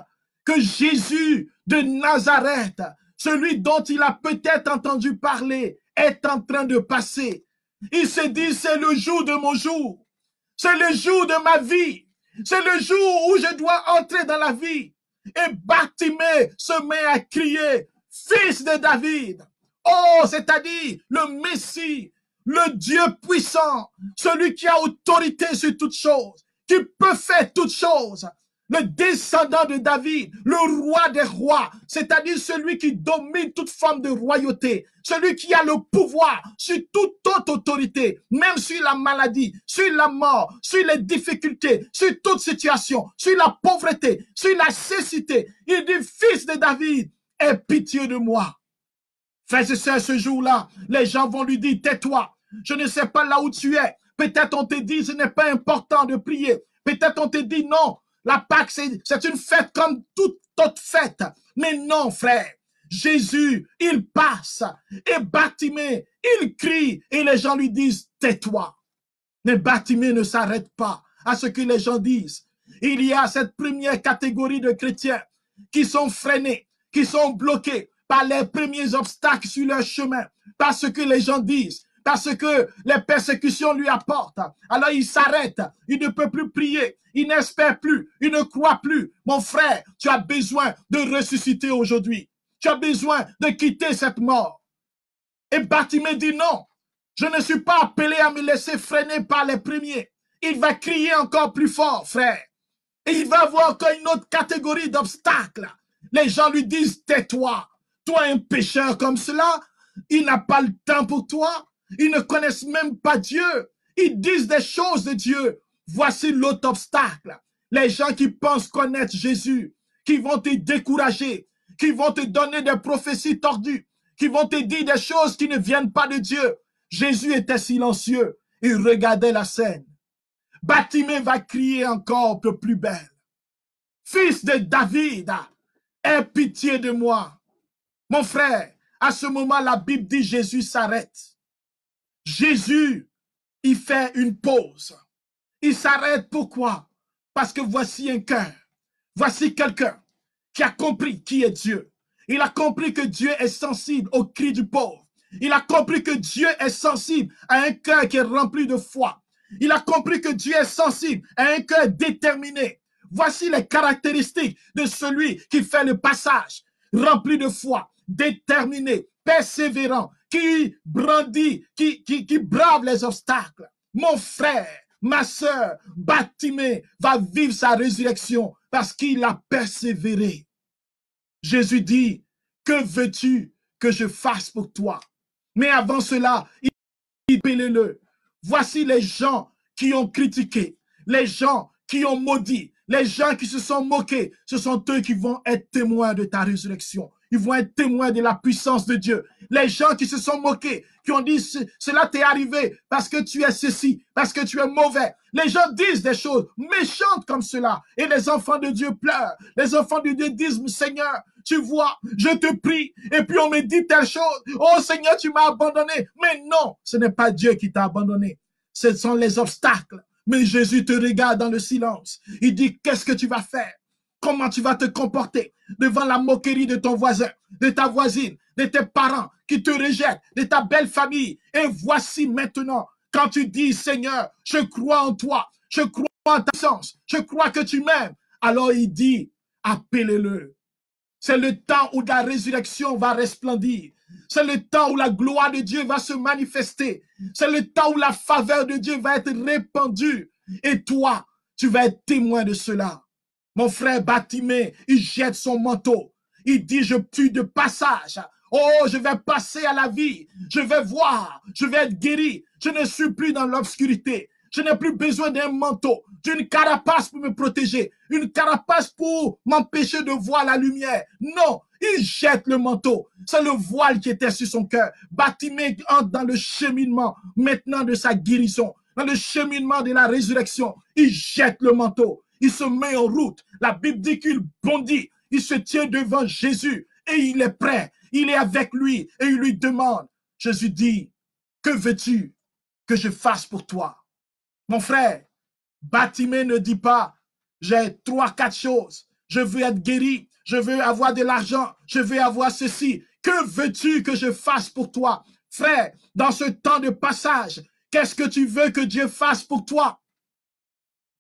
Speaker 3: que Jésus de Nazareth, celui dont il a peut-être entendu parler, est en train de passer. Il se dit, c'est le jour de mon jour. C'est le jour de ma vie. C'est le jour où je dois entrer dans la vie. Et Bartimée se met à crier, fils de David. Oh, c'est-à-dire le Messie, le Dieu puissant, celui qui a autorité sur toutes choses, qui peut faire toutes choses. Le descendant de David, le roi des rois, c'est-à-dire celui qui domine toute forme de royauté, celui qui a le pouvoir sur toute autre autorité, même sur la maladie, sur la mort, sur les difficultés, sur toute situation, sur la pauvreté, sur la cécité. Il dit, fils de David, aie pitié de moi. Frères et sœurs, ce jour-là, les gens vont lui dire, tais-toi, je ne sais pas là où tu es. Peut-être on te dit, ce n'est pas important de prier. Peut-être on te dit, non, la Pâque, c'est une fête comme toute autre fête. Mais non, frère. Jésus, il passe. Et Bartimée, il crie. Et les gens lui disent, tais-toi. Mais Bartimée ne s'arrête pas à ce que les gens disent. Il y a cette première catégorie de chrétiens qui sont freinés, qui sont bloqués par les premiers obstacles sur leur chemin. Par ce que les gens disent. Parce que les persécutions lui apportent. Alors il s'arrête. Il ne peut plus prier. Il n'espère plus. Il ne croit plus. Mon frère, tu as besoin de ressusciter aujourd'hui. Tu as besoin de quitter cette mort. Et Bartimée dit non. Je ne suis pas appelé à me laisser freiner par les premiers. Il va crier encore plus fort, frère. Et il va avoir encore une autre catégorie d'obstacles. Les gens lui disent, tais-toi. Toi, un pécheur comme cela, il n'a pas le temps pour toi. Ils ne connaissent même pas Dieu. Ils disent des choses de Dieu. Voici l'autre obstacle. Les gens qui pensent connaître Jésus, qui vont te décourager, qui vont te donner des prophéties tordues, qui vont te dire des choses qui ne viennent pas de Dieu. Jésus était silencieux. Il regardait la scène. Bartimée va crier encore un peu plus belle. Fils de David, aie pitié de moi. Mon frère, à ce moment, la Bible dit Jésus s'arrête. Jésus, il fait une pause. Il s'arrête pourquoi? Parce que voici un cœur. Voici quelqu'un qui a compris qui est Dieu. Il a compris que Dieu est sensible au cri du pauvre. Il a compris que Dieu est sensible à un cœur qui est rempli de foi. Il a compris que Dieu est sensible à un cœur déterminé. Voici les caractéristiques de celui qui fait le passage, rempli de foi, déterminé, persévérant, qui brandit, qui brave les obstacles. Mon frère, ma sœur, Bartimée va vivre sa résurrection parce qu'il a persévéré. Jésus dit, que veux-tu que je fasse pour toi? Mais avant cela, il appelait-le. Voici les gens qui ont critiqué, les gens qui ont maudit, les gens qui se sont moqués. Ce sont eux qui vont être témoins de ta résurrection. Ils vont être témoins de la puissance de Dieu. Les gens qui se sont moqués, qui ont dit cela t'est arrivé parce que tu es ceci, parce que tu es mauvais. Les gens disent des choses méchantes comme cela. Et les enfants de Dieu pleurent. Les enfants de Dieu disent, Seigneur, tu vois, je te prie. Et puis on me dit telle chose. Oh Seigneur, tu m'as abandonné. Mais non, ce n'est pas Dieu qui t'a abandonné. Ce sont les obstacles. Mais Jésus te regarde dans le silence. Il dit, qu'est-ce que tu vas faire? Comment tu vas te comporter devant la moquerie de ton voisin, de ta voisine, de tes parents qui te rejettent, de ta belle famille. Et voici maintenant, quand tu dis, Seigneur, je crois en toi, je crois en ta puissance, je crois que tu m'aimes. Alors il dit, appelez-le. C'est le temps où la résurrection va resplendir. C'est le temps où la gloire de Dieu va se manifester. C'est le temps où la faveur de Dieu va être répandue. Et toi, tu vas être témoin de cela. Mon frère Bartimée, il jette son manteau. Il dit, je tue de passage. Oh, je vais passer à la vie. Je vais voir. Je vais être guéri. Je ne suis plus dans l'obscurité. Je n'ai plus besoin d'un manteau, d'une carapace pour me protéger, une carapace pour m'empêcher de voir la lumière. Non, il jette le manteau. C'est le voile qui était sur son cœur. Bartimée entre dans le cheminement maintenant de sa guérison, dans le cheminement de la résurrection. Il jette le manteau. Il se met en route. La Bible dit qu'il bondit. Il se tient devant Jésus et il est prêt. Il est avec lui et il lui demande. Jésus dit, que veux-tu que je fasse pour toi? Mon frère, Bartimée ne dit pas, j'ai 3-4 choses. Je veux être guéri, je veux avoir de l'argent, je veux avoir ceci. Que veux-tu que je fasse pour toi? Frère, dans ce temps de passage, qu'est-ce que tu veux que Dieu fasse pour toi?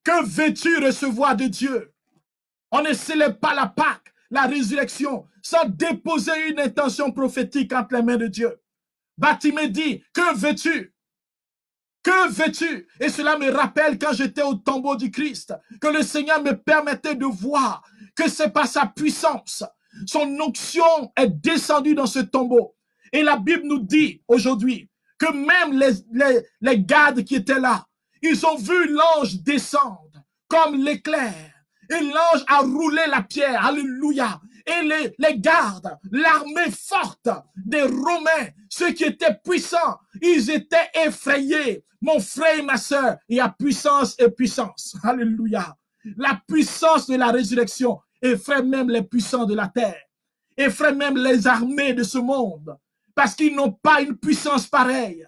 Speaker 3: Que veux-tu recevoir de Dieu? On ne célèbre pas la Pâque, la résurrection, sans déposer une intention prophétique entre les mains de Dieu. Bartimée dit, que veux-tu? Que veux-tu? Et cela me rappelle quand j'étais au tombeau du Christ, que le Seigneur me permettait de voir que c'est par sa puissance. Son onction est descendue dans ce tombeau. Et la Bible nous dit aujourd'hui que même les gardes qui étaient là, ils ont vu l'ange descendre comme l'éclair. Et l'ange a roulé la pierre. Alléluia. Et les gardes, l'armée forte des Romains, ceux qui étaient puissants, ils étaient effrayés. Mon frère et ma sœur, il y a puissance et puissance. Alléluia. La puissance de la résurrection effraie même les puissants de la terre. Effraie même les armées de ce monde. Parce qu'ils n'ont pas une puissance pareille.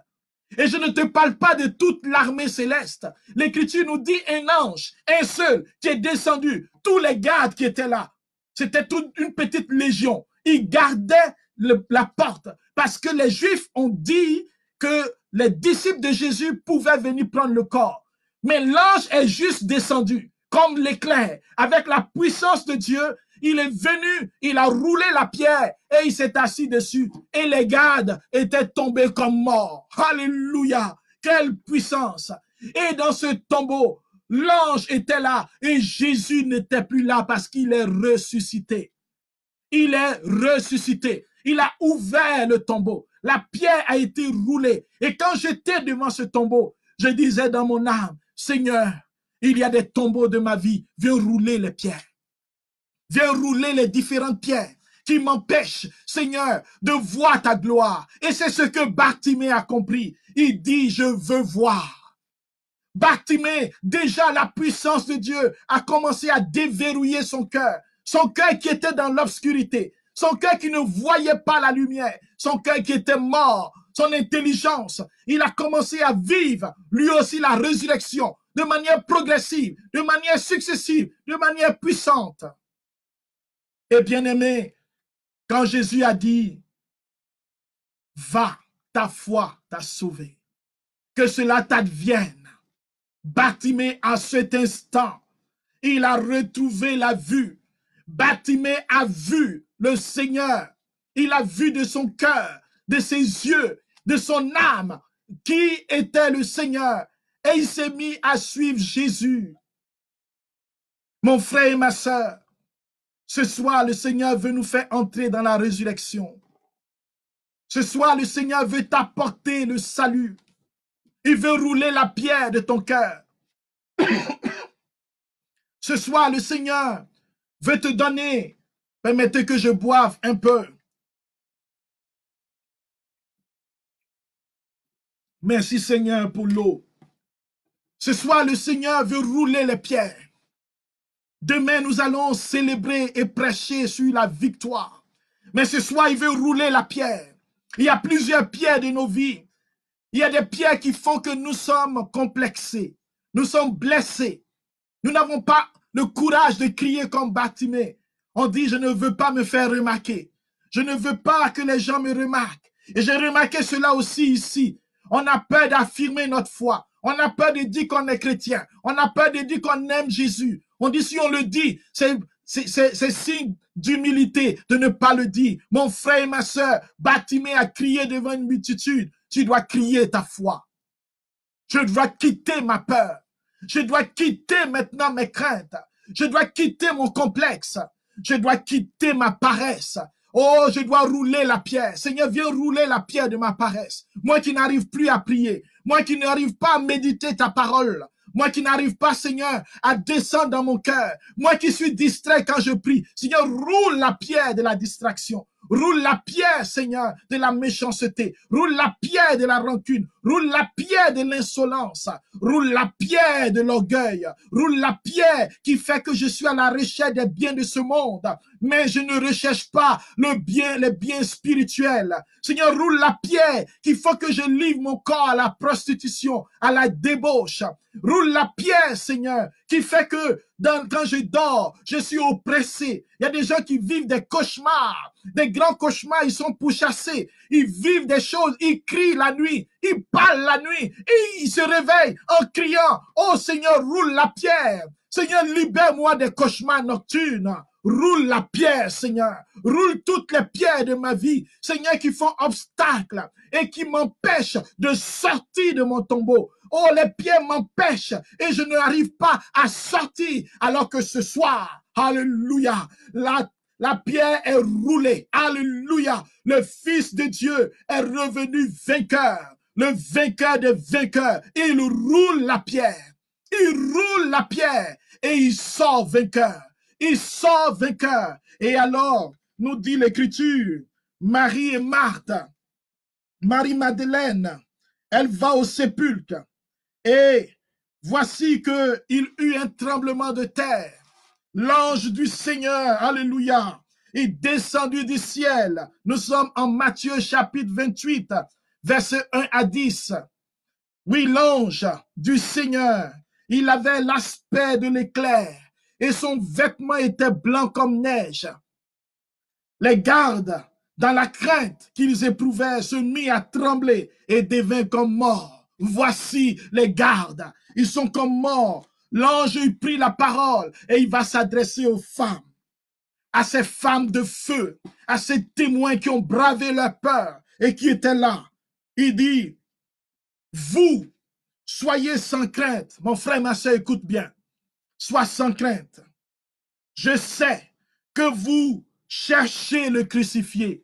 Speaker 3: Et je ne te parle pas de toute l'armée céleste. L'Écriture nous dit un ange, un seul, qui est descendu. Tous les gardes qui étaient là, c'était toute une petite légion. Ils gardaient la porte parce que les Juifs ont dit que les disciples de Jésus pouvaient venir prendre le corps. Mais l'ange est juste descendu comme l'éclair. Avec la puissance de Dieu, il est venu, il a roulé la pierre et il s'est assis dessus. Et les gardes étaient tombés comme morts. Alléluia! Quelle puissance! Et dans ce tombeau, l'ange était là et Jésus n'était plus là parce qu'il est ressuscité. Il est ressuscité. Il a ouvert le tombeau. La pierre a été roulée. Et quand j'étais devant ce tombeau, je disais dans mon âme, Seigneur, il y a des tombeaux de ma vie. Viens rouler les pierres. Viens rouler les différentes pierres qui m'empêchent, Seigneur, de voir ta gloire. Et c'est ce que Bartimée a compris. Il dit, je veux voir. Bartimée, déjà la puissance de Dieu a commencé à déverrouiller son cœur. Son cœur qui était dans l'obscurité. Son cœur qui ne voyait pas la lumière. Son cœur qui était mort. Son intelligence. Il a commencé à vivre, lui aussi, la résurrection de manière progressive, de manière successive, de manière puissante. Et bien aimé, quand Jésus a dit, va, ta foi t'a sauvé, que cela t'advienne, Bartimée à cet instant, il a retrouvé la vue. Bartimée a vu le Seigneur. Il a vu de son cœur, de ses yeux, de son âme, qui était le Seigneur. Et il s'est mis à suivre Jésus. Mon frère et ma sœur, ce soir, le Seigneur veut nous faire entrer dans la résurrection. Ce soir, le Seigneur veut t'apporter le salut. Il veut rouler la pierre de ton cœur. Ce soir, le Seigneur veut te donner. Permettez que je boive un peu. Merci Seigneur pour l'eau. Ce soir, le Seigneur veut rouler les pierres. Demain, nous allons célébrer et prêcher sur la victoire. Mais ce soir, il veut rouler la pierre. Il y a plusieurs pierres de nos vies. Il y a des pierres qui font que nous sommes complexés. Nous sommes blessés. Nous n'avons pas le courage de crier comme Bartimée. On dit, je ne veux pas me faire remarquer. Je ne veux pas que les gens me remarquent. Et j'ai remarqué cela aussi ici. On a peur d'affirmer notre foi. On a peur de dire qu'on est chrétien. On a peur de dire qu'on aime Jésus. On dit, si on le dit, c'est signe d'humilité de ne pas le dire. Mon frère et ma sœur, Bartimée a crié devant une multitude. Tu dois crier ta foi. Je dois quitter ma peur. Je dois quitter maintenant mes craintes. Je dois quitter mon complexe. Je dois quitter ma paresse. Oh, je dois rouler la pierre. Seigneur, viens rouler la pierre de ma paresse. Moi qui n'arrive plus à prier. Moi qui n'arrive pas à méditer ta parole. Moi qui n'arrive pas, Seigneur, à descendre dans mon cœur. Moi qui suis distrait quand je prie. Seigneur, roule la pierre de la distraction. Roule la pierre, Seigneur, de la méchanceté. Roule la pierre de la rancune. Roule la pierre de l'insolence. Roule la pierre de l'orgueil. Roule la pierre qui fait que je suis à la recherche des biens de ce monde. Mais je ne recherche pas les biens spirituels. Seigneur, roule la pierre qui fait que je livre mon corps à la prostitution, à la débauche. Roule la pierre, Seigneur, qui fait que quand je dors, je suis oppressé. Il y a des gens qui vivent des cauchemars, des grands cauchemars, ils sont pourchassés. Ils vivent des choses, ils crient la nuit, ils parlent la nuit, et ils se réveillent en criant, oh Seigneur, roule la pierre. Seigneur, libère-moi des cauchemars nocturnes. Roule la pierre, Seigneur. Roule toutes les pierres de ma vie, Seigneur, qui font obstacle et qui m'empêchent de sortir de mon tombeau. Oh, les pierres m'empêchent et je n'arrive pas à sortir alors que ce soir, alléluia, la pierre est roulée. Alléluia, le Fils de Dieu est revenu vainqueur, le vainqueur des vainqueurs. Il roule la pierre. Il roule la pierre et il sort vainqueur. Il sort vainqueur. Et alors, nous dit l'Écriture, Marie et Marthe, Marie-Madeleine, elle va au sépulcre. Et voici qu'il eut un tremblement de terre. L'ange du Seigneur, alléluia, est descendu du ciel. Nous sommes en Matthieu chapitre 28, versets 1 à 10. Oui, l'ange du Seigneur, il avait l'aspect de l'éclair et son vêtement était blanc comme neige. Les gardes, dans la crainte qu'ils éprouvaient, se mirent à trembler et devinrent comme morts. Voici les gardes, ils sont comme morts. L'ange prit la parole et il va s'adresser aux femmes, à ces femmes de feu, à ces témoins qui ont bravé leur peur et qui étaient là. Il dit, vous, soyez sans crainte. Mon frère, ma soeur, écoute bien. Sois sans crainte. Je sais que vous cherchez le crucifié.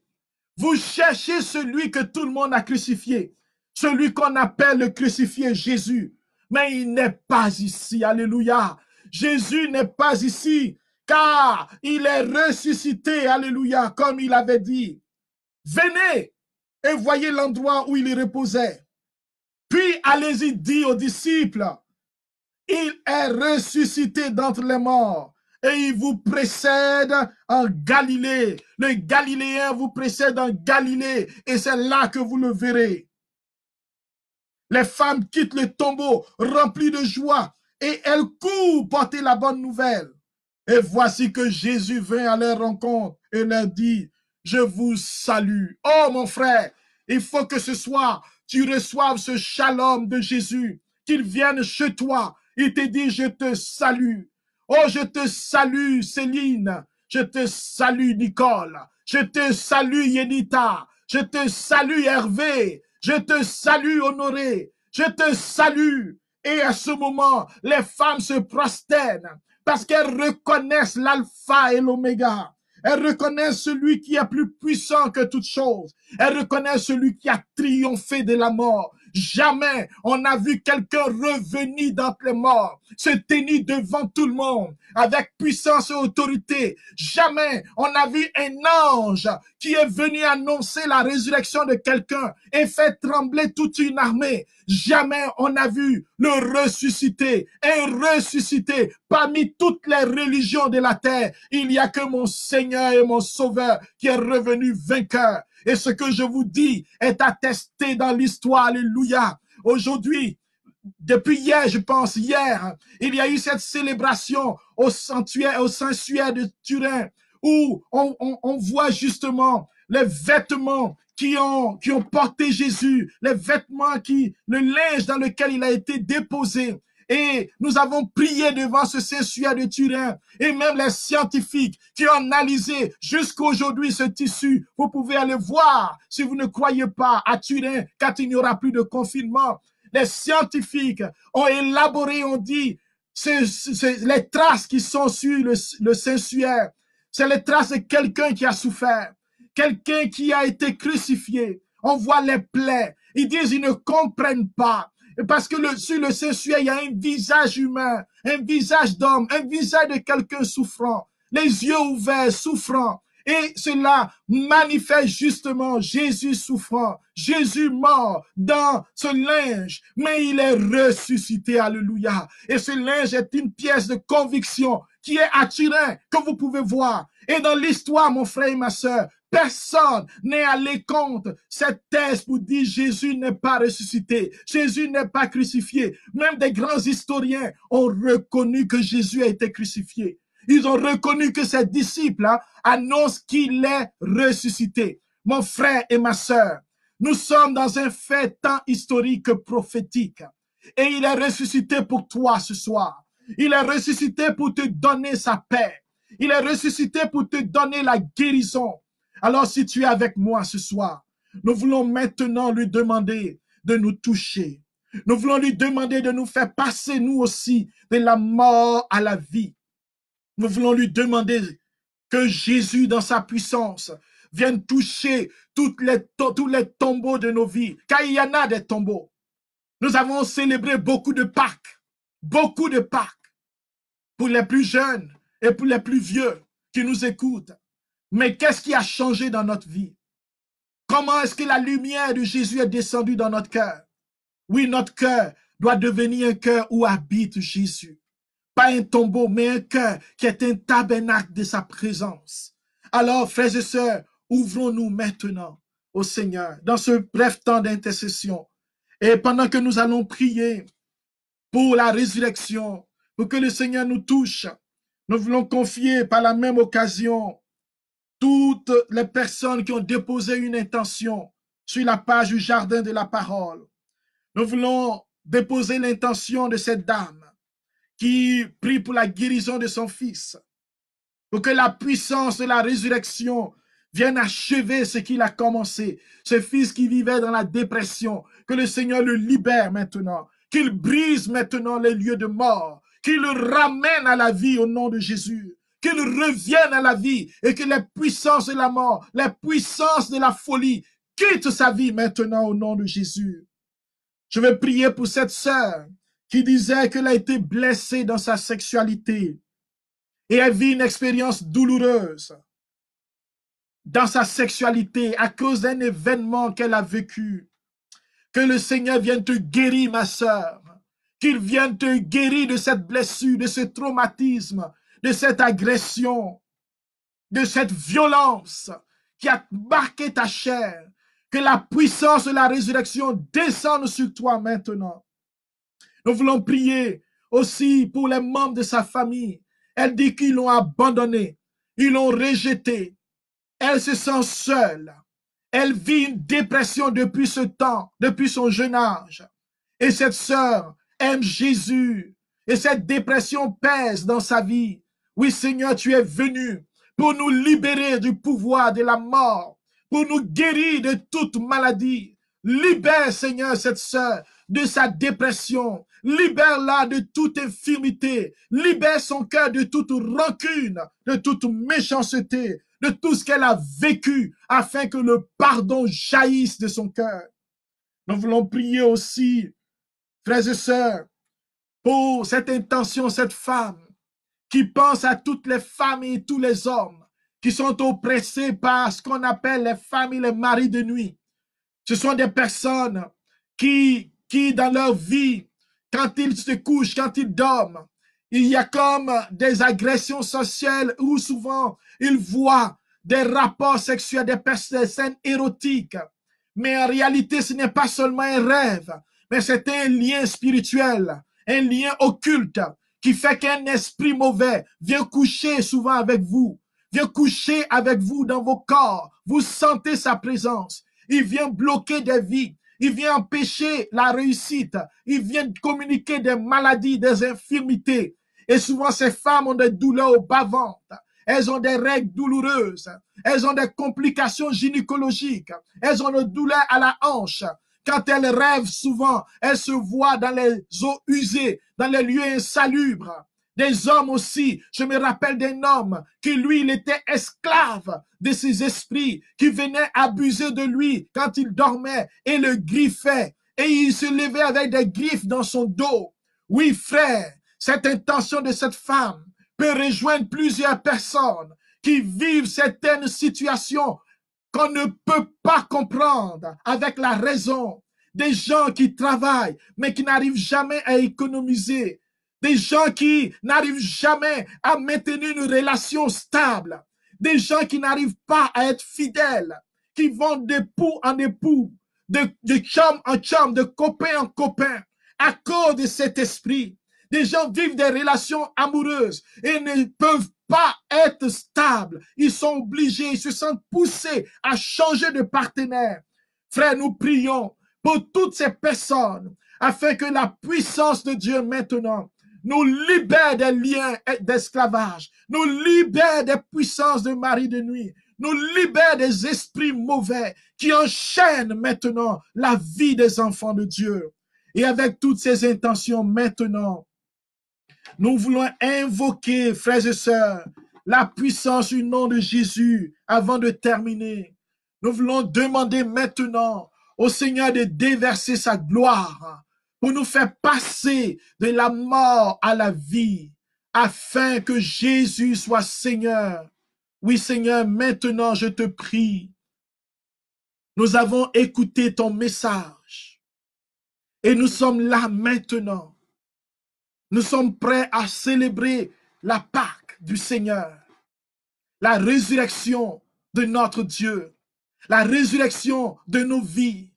Speaker 3: Vous cherchez celui que tout le monde a crucifié. Celui qu'on appelle le crucifié Jésus. Mais il n'est pas ici. Alléluia. Jésus n'est pas ici. car il est ressuscité, alléluia, comme il avait dit. Venez et voyez l'endroit où il reposait. Puis allez-y dire aux disciples, il est ressuscité d'entre les morts et il vous précède en Galilée. Le Galiléen vous précède en Galilée et c'est là que vous le verrez. Les femmes quittent le tombeau remplies de joie et elles courent porter la bonne nouvelle. Et voici que Jésus vint à leur rencontre et leur dit, je vous salue. Oh mon frère, il faut que ce soir, tu reçoives ce shalom de Jésus, qu'il vienne chez toi. Il te dit, je te salue. Oh, je te salue Céline, je te salue Nicole, je te salue Yenita, je te salue Hervé, je te salue Honoré, je te salue. Et à ce moment, les femmes se prosternent parce qu'elles reconnaissent l'alpha et l'oméga. Elles reconnaissent celui qui est plus puissant que toute chose. Elles reconnaissent celui qui a triomphé de la mort. Jamais on n'a vu quelqu'un revenir d'entre les morts, se tenir devant tout le monde avec puissance et autorité. Jamais on a vu un ange qui est venu annoncer la résurrection de quelqu'un et fait trembler toute une armée. Jamais on a vu le ressuscité, un ressuscité parmi toutes les religions de la terre. Il n'y a que mon Seigneur et mon Sauveur qui est revenu vainqueur. Et ce que je vous dis est attesté dans l'histoire. Alléluia. Aujourd'hui, depuis hier, je pense, hier, il y a eu cette célébration au sanctuaire de Turin où on voit justement les vêtements qui ont porté Jésus, les vêtements le linge dans lequel il a été déposé. Et nous avons prié devant ce sanctuaire de Turin. Et même les scientifiques qui ont analysé jusqu'à aujourd'hui ce tissu. Vous pouvez aller voir si vous ne croyez pas à Turin quand il n'y aura plus de confinement. Les scientifiques ont élaboré, ont dit, les traces qui sont sur le sanctuaire. C'est les traces de quelqu'un qui a souffert. Quelqu'un qui a été crucifié. On voit les plaies. Ils disent, ils ne comprennent pas. Parce que sur le sanctuaire, il y a un visage humain, un visage d'homme, un visage de quelqu'un souffrant, les yeux ouverts, souffrant. Et cela manifeste justement Jésus souffrant, Jésus mort dans ce linge, mais il est ressuscité, alléluia. Et ce linge est une pièce de conviction qui est à Turin, que vous pouvez voir. Et dans l'histoire, mon frère et ma sœur, personne n'est allé contre cette thèse pour dire Jésus n'est pas ressuscité, Jésus n'est pas crucifié. Même des grands historiens ont reconnu que Jésus a été crucifié. Ils ont reconnu que ses disciples annoncent qu'il est ressuscité. Mon frère et ma sœur, nous sommes dans un fait tant historique que prophétique. Et il est ressuscité pour toi ce soir. Il est ressuscité pour te donner sa paix. Il est ressuscité pour te donner la guérison. Alors si tu es avec moi ce soir, nous voulons maintenant lui demander de nous toucher. Nous voulons lui demander de nous faire passer nous aussi de la mort à la vie. Nous voulons lui demander que Jésus dans sa puissance vienne toucher tous les tombeaux de nos vies. Car il y en a des tombeaux. Nous avons célébré beaucoup de Pâques. Beaucoup de Pâques. Pour les plus jeunes et pour les plus vieux qui nous écoutent. Mais qu'est-ce qui a changé dans notre vie? Comment est-ce que la lumière de Jésus est descendue dans notre cœur? Oui, notre cœur doit devenir un cœur où habite Jésus. Pas un tombeau, mais un cœur qui est un tabernacle de sa présence. Alors, frères et sœurs, ouvrons-nous maintenant au Seigneur dans ce bref temps d'intercession. Et pendant que nous allons prier pour la résurrection, pour que le Seigneur nous touche, nous voulons confier par la même occasion toutes les personnes qui ont déposé une intention sur la page du Jardin de la Parole. Nous voulons déposer l'intention de cette dame qui prie pour la guérison de son fils, pour que la puissance de la résurrection vienne achever ce qu'il a commencé. Ce fils qui vivait dans la dépression, que le Seigneur le libère maintenant, qu'il brise maintenant les lieux de mort, qu'il le ramène à la vie au nom de Jésus. Qu'il revienne à la vie et que les puissances de la mort, les puissances de la folie quittent sa vie maintenant au nom de Jésus. Je vais prier pour cette sœur qui disait qu'elle a été blessée dans sa sexualité et elle vit une expérience douloureuse dans sa sexualité à cause d'un événement qu'elle a vécu. Que le Seigneur vienne te guérir, ma sœur. Qu'il vienne te guérir de cette blessure, de ce traumatisme, de cette agression, de cette violence qui a marqué ta chair. Que la puissance de la résurrection descende sur toi maintenant. Nous voulons prier aussi pour les membres de sa famille. Elle dit qu'ils l'ont abandonné, ils l'ont rejeté. Elle se sent seule. Elle vit une dépression depuis ce temps, depuis son jeune âge. Et cette sœur aime Jésus. Et cette dépression pèse dans sa vie. Oui, Seigneur, tu es venu pour nous libérer du pouvoir de la mort, pour nous guérir de toute maladie. Libère, Seigneur, cette sœur de sa dépression. Libère-la de toute infirmité. Libère son cœur de toute rancune, de toute méchanceté, de tout ce qu'elle a vécu, afin que le pardon jaillisse de son cœur. Nous voulons prier aussi, frères et sœurs, pour cette intention, cette femme qui pense à toutes les femmes et tous les hommes qui sont oppressés par ce qu'on appelle les femmes et les maris de nuit. Ce sont des personnes qui dans leur vie, quand ils se couchent, quand ils dorment, il y a comme des agressions sociales où souvent ils voient des rapports sexuels, des scènes érotiques. Mais en réalité, ce n'est pas seulement un rêve, mais c'est un lien spirituel, un lien occulte qui fait qu'un esprit mauvais vient coucher souvent avec vous, vient coucher avec vous dans vos corps. Vous sentez sa présence. Il vient bloquer des vies. Il vient empêcher la réussite. Il vient communiquer des maladies, des infirmités. Et souvent, ces femmes ont des douleurs au bas-ventre. Elles ont des règles douloureuses. Elles ont des complications gynécologiques. Elles ont des douleurs à la hanche. Quand elles rêvent souvent, elles se voient dans les eaux usées, dans les lieux insalubres. Des hommes aussi, je me rappelle d'un homme qui lui, il était esclave de ces esprits qui venaient abuser de lui quand il dormait et le griffaient. Et il se levait avec des griffes dans son dos. Oui, frère, cette intention de cette femme peut rejoindre plusieurs personnes qui vivent certaines situations qu'on ne peut pas comprendre avec la raison. Des gens qui travaillent, mais qui n'arrivent jamais à économiser. Des gens qui n'arrivent jamais à maintenir une relation stable. Des gens qui n'arrivent pas à être fidèles, qui vont d'époux en époux, de chum en chum, de copain en copain, à cause de cet esprit. Des gens vivent des relations amoureuses et ne peuvent pas être stables. Ils sont obligés, ils se sentent poussés à changer de partenaire. Frère, nous prions pour toutes ces personnes afin que la puissance de Dieu maintenant nous libère des liens d'esclavage, nous libère des puissances de mari de nuit, nous libère des esprits mauvais qui enchaînent maintenant la vie des enfants de Dieu. Et avec toutes ces intentions maintenant, nous voulons invoquer, frères et sœurs, la puissance du nom de Jésus avant de terminer. Nous voulons demander maintenant au Seigneur de déverser sa gloire pour nous faire passer de la mort à la vie, afin que Jésus soit Seigneur. Oui, Seigneur, maintenant je te prie. Nous avons écouté ton message et nous sommes là maintenant. Nous sommes prêts à célébrer la Pâque du Seigneur, la résurrection de notre Dieu, la résurrection de nos vies.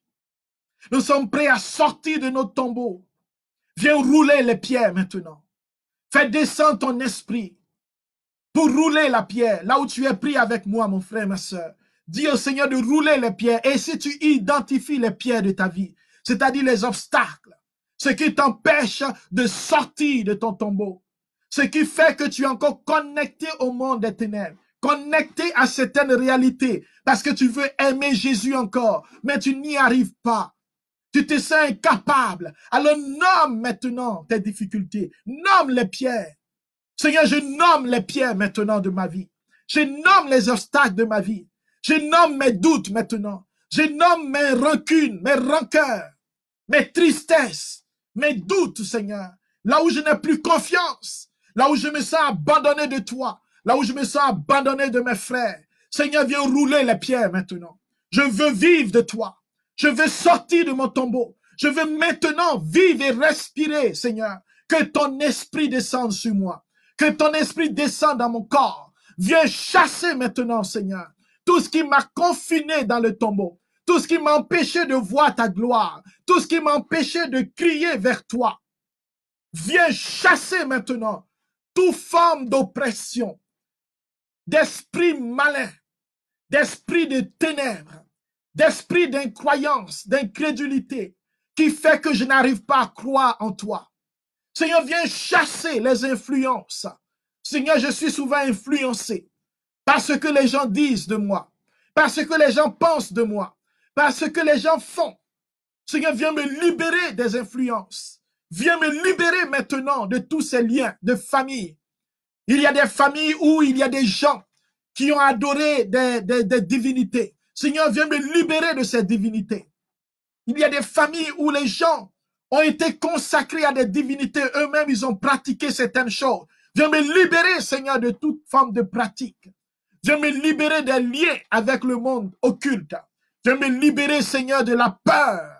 Speaker 3: Nous sommes prêts à sortir de nos tombeaux. Viens rouler les pierres maintenant. Fais descendre ton esprit pour rouler la pierre. Là où tu es pris avec moi, mon frère, ma soeur. Dis au Seigneur de rouler les pierres. Et si tu identifies les pierres de ta vie, c'est-à-dire les obstacles, ce qui t'empêche de sortir de ton tombeau, ce qui fait que tu es encore connecté au monde des ténèbres, connecté à certaines réalités, parce que tu veux aimer Jésus encore, mais tu n'y arrives pas. Tu te sens incapable. Alors nomme maintenant tes difficultés. Nomme les pierres. Seigneur, je nomme les pierres maintenant de ma vie. Je nomme les obstacles de ma vie. Je nomme mes doutes maintenant. Je nomme mes rancunes, mes rancœurs, mes tristesses, mes doutes, Seigneur. Là où je n'ai plus confiance. là où je me sens abandonné de toi, là où je me sens abandonné de mes frères. Seigneur, viens rouler les pierres maintenant. Je veux vivre de toi. Je veux sortir de mon tombeau. Je veux maintenant vivre et respirer, Seigneur. Que ton esprit descende sur moi. Que ton esprit descende dans mon corps. Viens chasser maintenant, Seigneur, tout ce qui m'a confiné dans le tombeau. Tout ce qui m'a empêché de voir ta gloire. Tout ce qui m'a empêché de crier vers toi. Viens chasser maintenant toute forme d'oppression, d'esprit malin, d'esprit de ténèbres, d'esprit d'incroyance, d'incrédulité, qui fait que je n'arrive pas à croire en toi. Seigneur, viens chasser les influences. Seigneur, je suis souvent influencé par ce que les gens disent de moi, par ce que les gens pensent de moi, par ce que les gens font. Seigneur, viens me libérer des influences. Viens me libérer maintenant de tous ces liens de famille. Il y a des familles où il y a des gens qui ont adoré des divinités. Seigneur, viens me libérer de ces divinités. Il y a des familles où les gens ont été consacrés à des divinités. Eux-mêmes, ils ont pratiqué certaines choses. Viens me libérer, Seigneur, de toute forme de pratique. Viens me libérer des liens avec le monde occulte. Viens me libérer, Seigneur, de la peur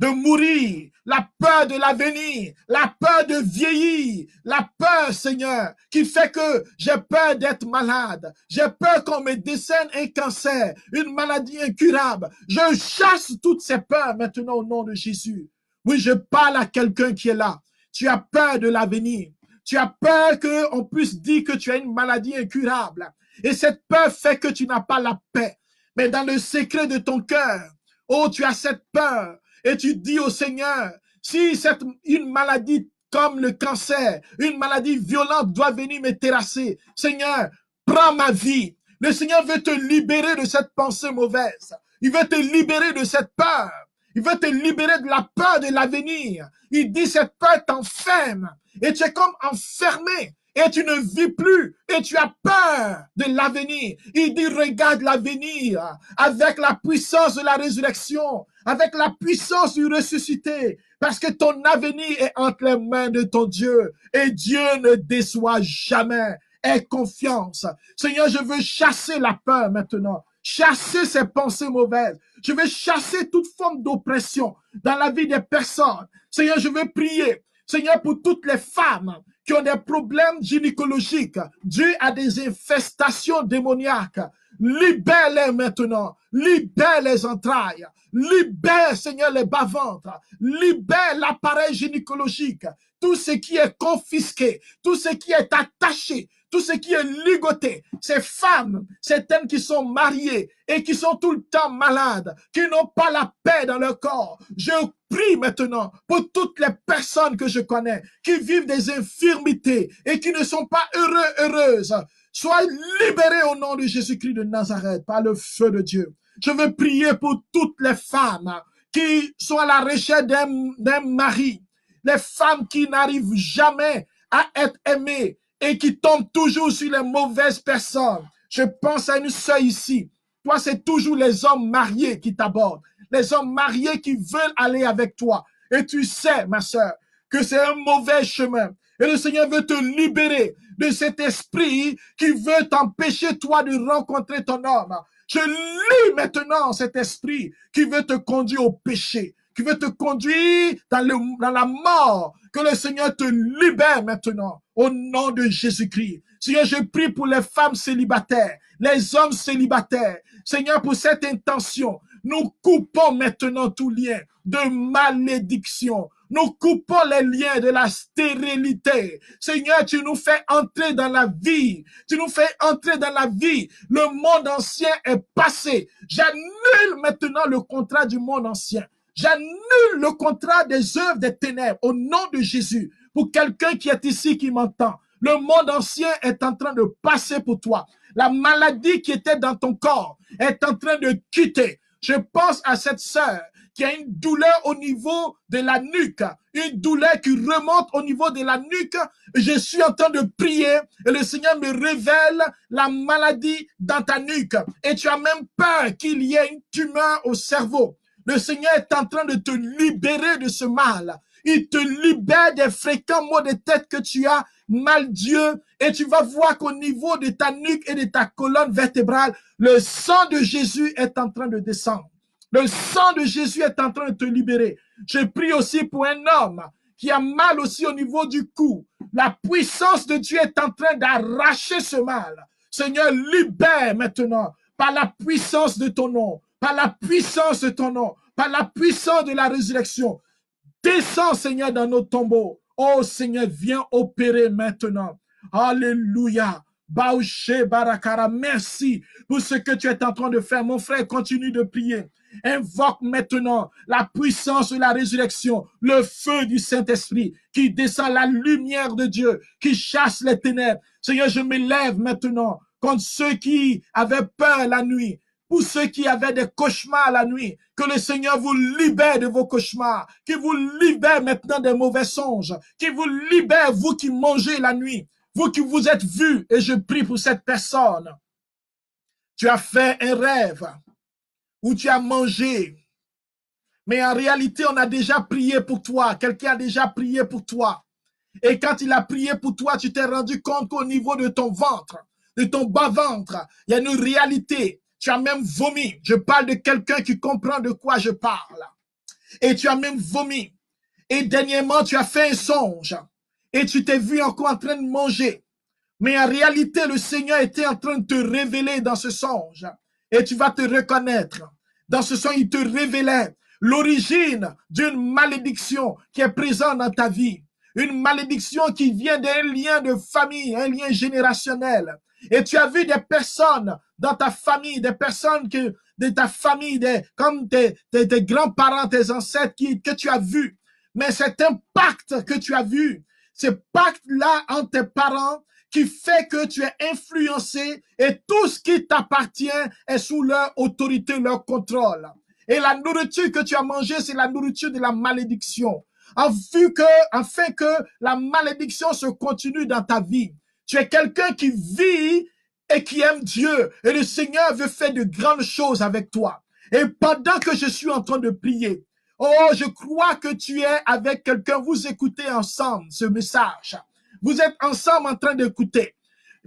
Speaker 3: de mourir, la peur de l'avenir, la peur de vieillir, la peur, Seigneur, qui fait que j'ai peur d'être malade. J'ai peur qu'on me décerne un cancer, une maladie incurable. Je chasse toutes ces peurs maintenant au nom de Jésus. Oui, je parle à quelqu'un qui est là. Tu as peur de l'avenir. Tu as peur qu'on puisse dire que tu as une maladie incurable. Et cette peur fait que tu n'as pas la paix. Mais dans le secret de ton cœur, oh, tu as cette peur. Et tu dis au Seigneur, si une maladie comme le cancer, une maladie violente doit venir me terrasser, Seigneur, prends ma vie. Le Seigneur veut te libérer de cette pensée mauvaise. Il veut te libérer de cette peur. Il veut te libérer de la peur de l'avenir. Il dit cette peur t'enferme et tu es comme enfermé. Et tu ne vis plus et tu as peur de l'avenir. Il dit regarde l'avenir avec la puissance de la résurrection, avec la puissance du ressuscité, parce que ton avenir est entre les mains de ton Dieu et Dieu ne déçoit jamais. Aie confiance. Seigneur, je veux chasser la peur maintenant, chasser ces pensées mauvaises. Je veux chasser toute forme d'oppression dans la vie des personnes. Seigneur, je veux prier. Seigneur, pour toutes les femmes qui ont des problèmes gynécologiques dus à des infestations démoniaques, libère-les maintenant, libère les entrailles, libère, Seigneur, les bas-ventres, libère l'appareil gynécologique, tout ce qui est confisqué, tout ce qui est attaché, tout ce qui est ligoté, ces femmes, certaines qui sont mariées et qui sont tout le temps malades, qui n'ont pas la paix dans leur corps. Je prie maintenant pour toutes les personnes que je connais qui vivent des infirmités et qui ne sont pas heureuses. Sois libérés au nom de Jésus-Christ de Nazareth par le feu de Dieu. Je veux prier pour toutes les femmes qui sont à la recherche d'un mari, les femmes qui n'arrivent jamais à être aimées et qui tombent toujours sur les mauvaises personnes. Je pense à une sœur ici. Toi, c'est toujours les hommes mariés qui t'abordent. Les hommes mariés qui veulent aller avec toi. Et tu sais, ma sœur, que c'est un mauvais chemin. Et le Seigneur veut te libérer de cet esprit qui veut t'empêcher, toi, de rencontrer ton homme. Je lis maintenant cet esprit qui veut te conduire au péché, qui veut te conduire dans la mort. Que le Seigneur te libère maintenant au nom de Jésus-Christ. Seigneur, je prie pour les femmes célibataires, les hommes célibataires. Seigneur, pour cette intention, nous coupons maintenant tout lien de malédiction. Nous coupons les liens de la stérilité. Seigneur, tu nous fais entrer dans la vie. Tu nous fais entrer dans la vie. Le monde ancien est passé. J'annule maintenant le contrat du monde ancien. J'annule le contrat des œuvres des ténèbres au nom de Jésus. Pour quelqu'un qui est ici, qui m'entend, le monde ancien est en train de passer pour toi. La maladie qui était dans ton corps est en train de quitter. Je pense à cette sœur qui a une douleur au niveau de la nuque, une douleur qui remonte au niveau de la nuque. Je suis en train de prier et le Seigneur me révèle la maladie dans ta nuque. Et tu as même peur qu'il y ait une tumeur au cerveau. Le Seigneur est en train de te libérer de ce mal. Il te libère des fréquents maux de tête que tu as, mal Dieu, et tu vas voir qu'au niveau de ta nuque et de ta colonne vertébrale, le sang de Jésus est en train de descendre. Le sang de Jésus est en train de te libérer. Je prie aussi pour un homme qui a mal aussi au niveau du cou. La puissance de Dieu est en train d'arracher ce mal. Seigneur, libère maintenant par la puissance de ton nom, par la puissance de ton nom, par la puissance de la résurrection. Descends, Seigneur, dans nos tombeaux. Oh, Seigneur, viens opérer maintenant. Alléluia. Baouché Barakara, merci pour ce que tu es en train de faire. Mon frère, continue de prier. Invoque maintenant la puissance de la résurrection, le feu du Saint-Esprit qui descend, la lumière de Dieu qui chasse les ténèbres. Seigneur, je m'élève maintenant contre ceux qui avaient peur la nuit, pour ceux qui avaient des cauchemars la nuit, que le Seigneur vous libère de vos cauchemars, qu'il vous libère maintenant des mauvais songes, qu'il vous libère, vous qui mangez la nuit, vous qui vous êtes vus, et je prie pour cette personne. Tu as fait un rêve où tu as mangé, mais en réalité, on a déjà prié pour toi. Quelqu'un a déjà prié pour toi. Et quand il a prié pour toi, tu t'es rendu compte qu'au niveau de ton ventre, de ton bas-ventre, il y a une réalité. Tu as même vomi. Je parle de quelqu'un qui comprend de quoi je parle. Et tu as même vomi. Et dernièrement, tu as fait un songe. Et tu t'es vu encore en train de manger. Mais en réalité, le Seigneur était en train de te révéler dans ce songe. Et tu vas te reconnaître. Dans ce songe, il te révélait l'origine d'une malédiction qui est présente dans ta vie. Une malédiction qui vient d'un lien de famille, un lien générationnel. Et tu as vu des personnes dans ta famille, des personnes de ta famille, comme tes grands-parents, tes ancêtres que tu as vus. Mais cet impact que tu as vu, ce pacte-là entre tes parents qui fait que tu es influencé et tout ce qui t'appartient est sous leur autorité, leur contrôle. Et la nourriture que tu as mangée, c'est la nourriture de la malédiction. Afin que la malédiction se continue dans ta vie. Tu es quelqu'un qui vit et qui aime Dieu. Et le Seigneur veut faire de grandes choses avec toi. Et pendant que je suis en train de prier, oh, je crois que tu es avec quelqu'un. Vous écoutez ensemble ce message. Vous êtes ensemble en train d'écouter.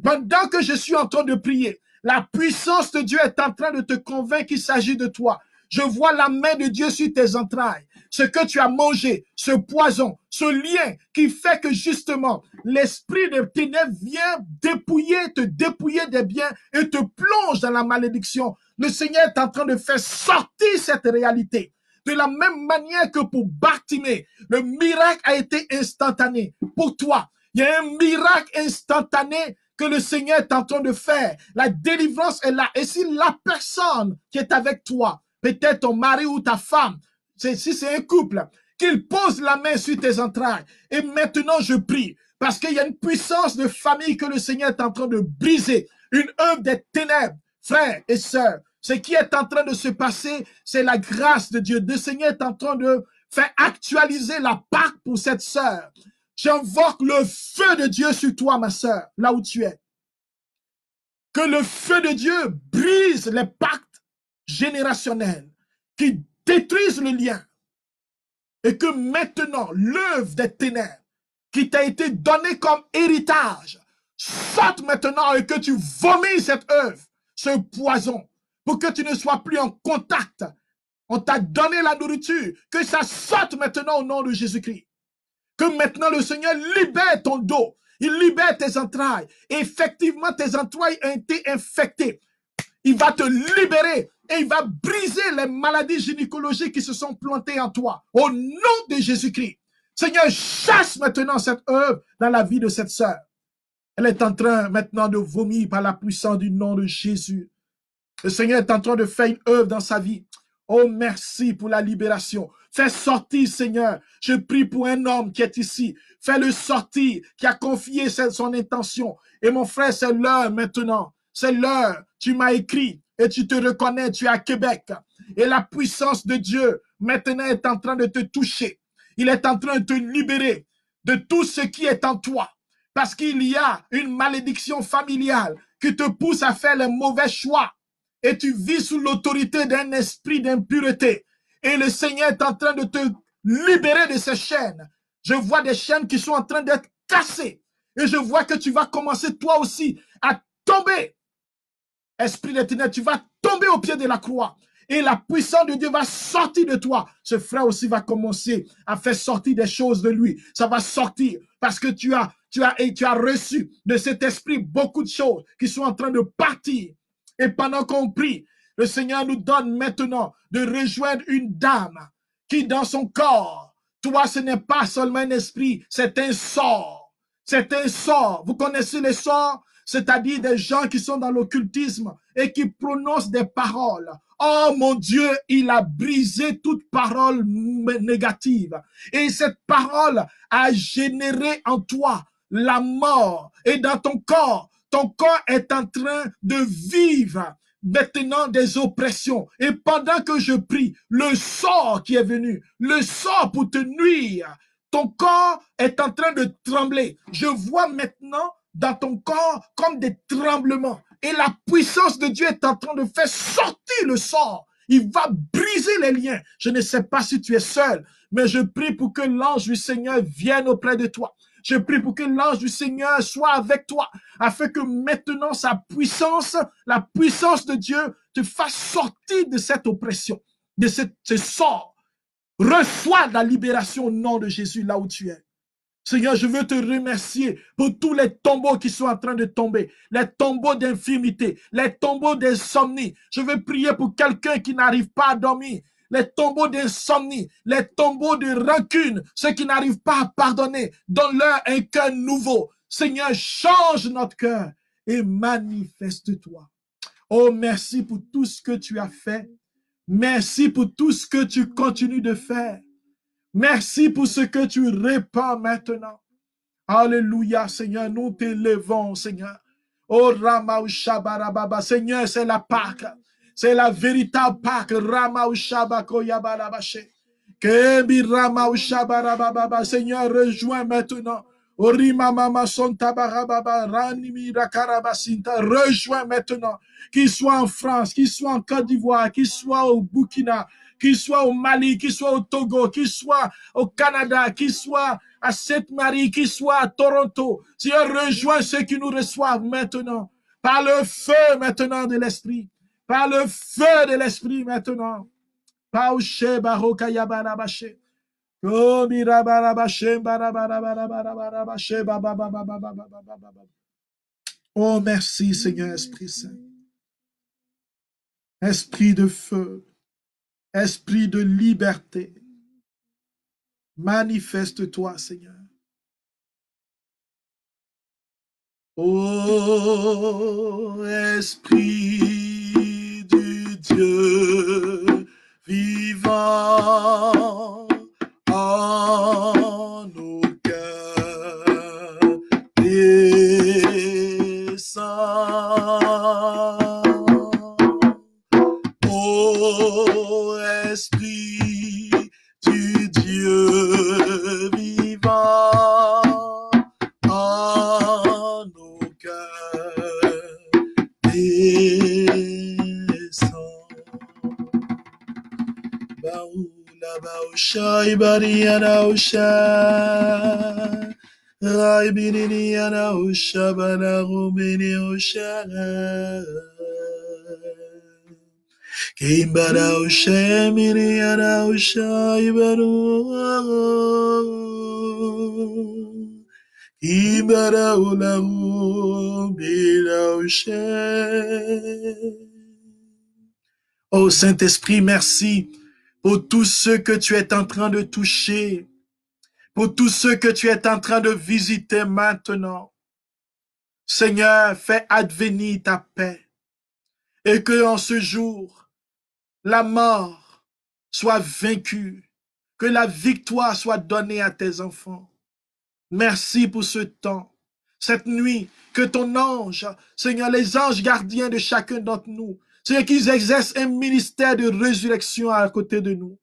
Speaker 3: Pendant que je suis en train de prier, la puissance de Dieu est en train de te convaincre qu'il s'agit de toi. Je vois la main de Dieu sur tes entrailles. Ce que tu as mangé, ce poison, ce lien qui fait que justement l'esprit de ténèbres vient te dépouiller des biens et te plonge dans la malédiction. Le Seigneur est en train de faire sortir cette réalité. De la même manière que pour Bartimée, le miracle a été instantané. Pour toi, il y a un miracle instantané que le Seigneur est en train de faire. La délivrance est là. Et si la personne qui est avec toi, peut-être ton mari ou ta femme, si c'est un couple, qu'il pose la main sur tes entrailles. Et maintenant, je prie, parce qu'il y a une puissance de famille que le Seigneur est en train de briser. Une œuvre des ténèbres, frères et sœurs. Ce qui est en train de se passer, c'est la grâce de Dieu. Le Seigneur est en train de faire actualiser la Pâque pour cette sœur. J'invoque le feu de Dieu sur toi, ma sœur, là où tu es. Que le feu de Dieu brise les pactes générationnels qui détruisent le lien. Et que maintenant, l'œuvre des ténèbres qui t'a été donnée comme héritage sorte maintenant et que tu vomis cette œuvre, ce poison, pour que tu ne sois plus en contact. On t'a donné la nourriture, que ça sorte maintenant au nom de Jésus-Christ. Que maintenant le Seigneur libère ton dos, il libère tes entrailles. Et effectivement, tes entrailles ont été infectées. Il va te libérer et il va briser les maladies gynécologiques qui se sont plantées en toi. Au nom de Jésus-Christ. Seigneur, chasse maintenant cette œuvre dans la vie de cette sœur. Elle est en train maintenant de vomir par la puissance du nom de Jésus. Le Seigneur est en train de faire une œuvre dans sa vie. Oh, merci pour la libération. Fais sortir, Seigneur. Je prie pour un homme qui est ici. Fais-le sortir, qui a confié son intention. Et mon frère, c'est l'heure maintenant. C'est l'heure. Tu m'as écrit et tu te reconnais. Tu es à Québec. Et la puissance de Dieu maintenant est en train de te toucher. Il est en train de te libérer de tout ce qui est en toi. Parce qu'il y a une malédiction familiale qui te pousse à faire les mauvais choix. Et tu vis sous l'autorité d'un esprit d'impureté. Et le Seigneur est en train de te libérer de ces chaînes. Je vois des chaînes qui sont en train d'être cassées. Et je vois que tu vas commencer toi aussi à tomber. Esprit des ténèbres, tu vas tomber au pied de la croix. Et la puissance de Dieu va sortir de toi. Ce frère aussi va commencer à faire sortir des choses de lui. Ça va sortir parce que tu as reçu de cet esprit beaucoup de choses qui sont en train de partir. Et pendant qu'on prie, le Seigneur nous donne maintenant de rejoindre une dame qui dans son corps, toi ce n'est pas seulement un esprit, c'est un sort. C'est un sort. Vous connaissez les sorts? C'est-à-dire des gens qui sont dans l'occultisme et qui prononcent des paroles. Oh mon Dieu, il a brisé toute parole négative. Et cette parole a généré en toi la mort. Et dans ton corps est en train de vivre maintenant des oppressions. Et pendant que je prie, le sort qui est venu, le sort pour te nuire, ton corps est en train de trembler. Je vois maintenant dans ton corps comme des tremblements. Et la puissance de Dieu est en train de faire sortir le sort. Il va briser les liens. Je ne sais pas si tu es seul, mais je prie pour que l'ange du Seigneur vienne auprès de toi. Je prie pour que l'ange du Seigneur soit avec toi, afin que maintenant sa puissance, la puissance de Dieu, te fasse sortir de cette oppression, de ce sort. Reçois la libération au nom de Jésus là où tu es. Seigneur, je veux te remercier pour tous les tombeaux qui sont en train de tomber, les tombeaux d'infirmité, les tombeaux d'insomnie. Je veux prier pour quelqu'un qui n'arrive pas à dormir, les tombeaux d'insomnie, les tombeaux de rancune, ceux qui n'arrivent pas à pardonner. Donne-leur un cœur nouveau. Seigneur, change notre cœur et manifeste-toi. Oh, merci pour tout ce que tu as fait. Merci pour tout ce que tu continues de faire. Merci pour ce que tu répands maintenant. Alléluia, Seigneur, nous t'élevons, Seigneur. Oh, Rama Shabarababa, Seigneur, c'est la Pâque. C'est la véritable Pâque. Rama Shabakoyabarabaché. Kebi Rama Shabarababa, Seigneur, rejoins maintenant. Orima Mama Sontabarababa, Ranimi Rakarabasinta, rejoins maintenant. Qu'il soit en France, qu'il soit en Côte d'Ivoire, qu'il soit au Burkina, qu'il soit au Mali, qu'il soit au Togo, qu'il soit au Canada, qu'il soit à Sainte-Marie, qu'il soit à Toronto. Seigneur, rejoins ceux qui nous reçoivent maintenant. Par le feu maintenant de l'Esprit. Par le feu de l'Esprit maintenant. Pauche baroka yabarabashe. Oh, mirabarabashe, barabarabarabarabashe, babababababababababa. Oh, merci Seigneur Esprit Saint. Esprit de feu. Esprit de liberté, manifeste-toi, Seigneur. Ô Esprit du Dieu vivant en nos cœurs, descends. Ô Esprit du Dieu vivant en nos cœurs, descends. Baoula baosha ibariana osha, raibiniana osha bana rumini osha. Kimbara osha miriana osha ibaru, kimbara olahu bira osha. Oh Saint-Esprit, merci pour tout ce que tu es en train de toucher, pour tout ce que tu es en train de visiter maintenant. Seigneur, fais advenir ta paix et que en ce jour, la mort soit vaincue, que la victoire soit donnée à tes enfants. Merci pour ce temps, cette nuit, que ton ange, Seigneur, les anges gardiens de chacun d'entre nous, Seigneur, qu'ils exercent un ministère de résurrection à côté de nous.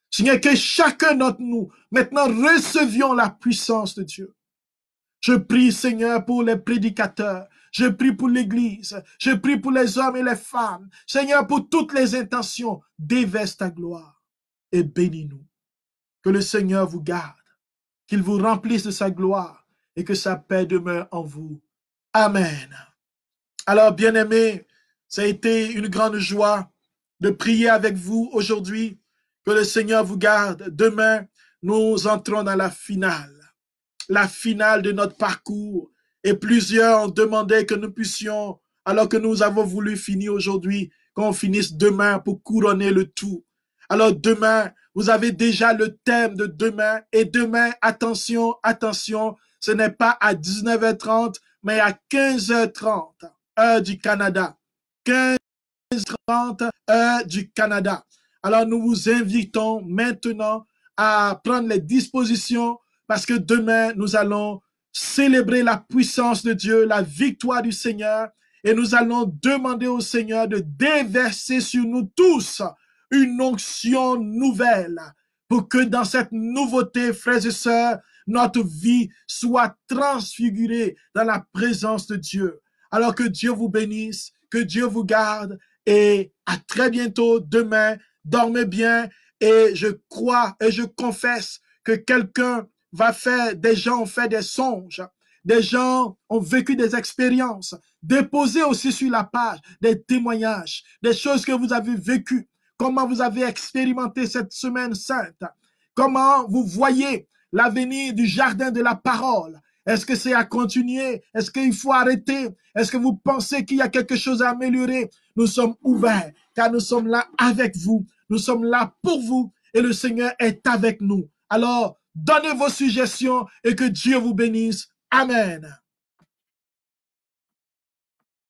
Speaker 3: Seigneur, que chacun d'entre nous, maintenant, recevions la puissance de Dieu. Je prie, Seigneur, pour les prédicateurs. Je prie pour l'Église. Je prie pour les hommes et les femmes. Seigneur, pour toutes les intentions, déverse ta gloire et bénis-nous. Que le Seigneur vous garde, qu'il vous remplisse de sa gloire et que sa paix demeure en vous. Amen. Alors, bien-aimés, ça a été une grande joie de prier avec vous aujourd'hui. Que le Seigneur vous garde. Demain, nous entrons dans la finale de notre parcours. Et plusieurs ont demandé que nous puissions, alors que nous avons voulu finir aujourd'hui, qu'on finisse demain pour couronner le tout. Alors demain, vous avez déjà le thème de demain. Et demain, attention, attention, ce n'est pas à 19h30, mais à 15h30, heure du Canada. 15h30, heure du Canada. Alors nous vous invitons maintenant à prendre les dispositions parce que demain, nous allons célébrer la puissance de Dieu, la victoire du Seigneur, et nous allons demander au Seigneur de déverser sur nous tous une onction nouvelle pour que dans cette nouveauté, frères et sœurs, notre vie soit transfigurée dans la présence de Dieu. Alors que Dieu vous bénisse, que Dieu vous garde et à très bientôt demain. Dormez bien et je crois et je confesse que des gens ont fait des songes, des gens ont vécu des expériences. Déposez aussi sur la page des témoignages, des choses que vous avez vécues, comment vous avez expérimenté cette semaine sainte, comment vous voyez l'avenir du jardin de la parole. Est-ce que c'est à continuer? Est-ce qu'il faut arrêter? Est-ce que vous pensez qu'il y a quelque chose à améliorer? Nous sommes ouverts, car nous sommes là avec vous. Nous sommes là pour vous et le Seigneur est avec nous. Alors, donnez vos suggestions et que Dieu vous bénisse. Amen.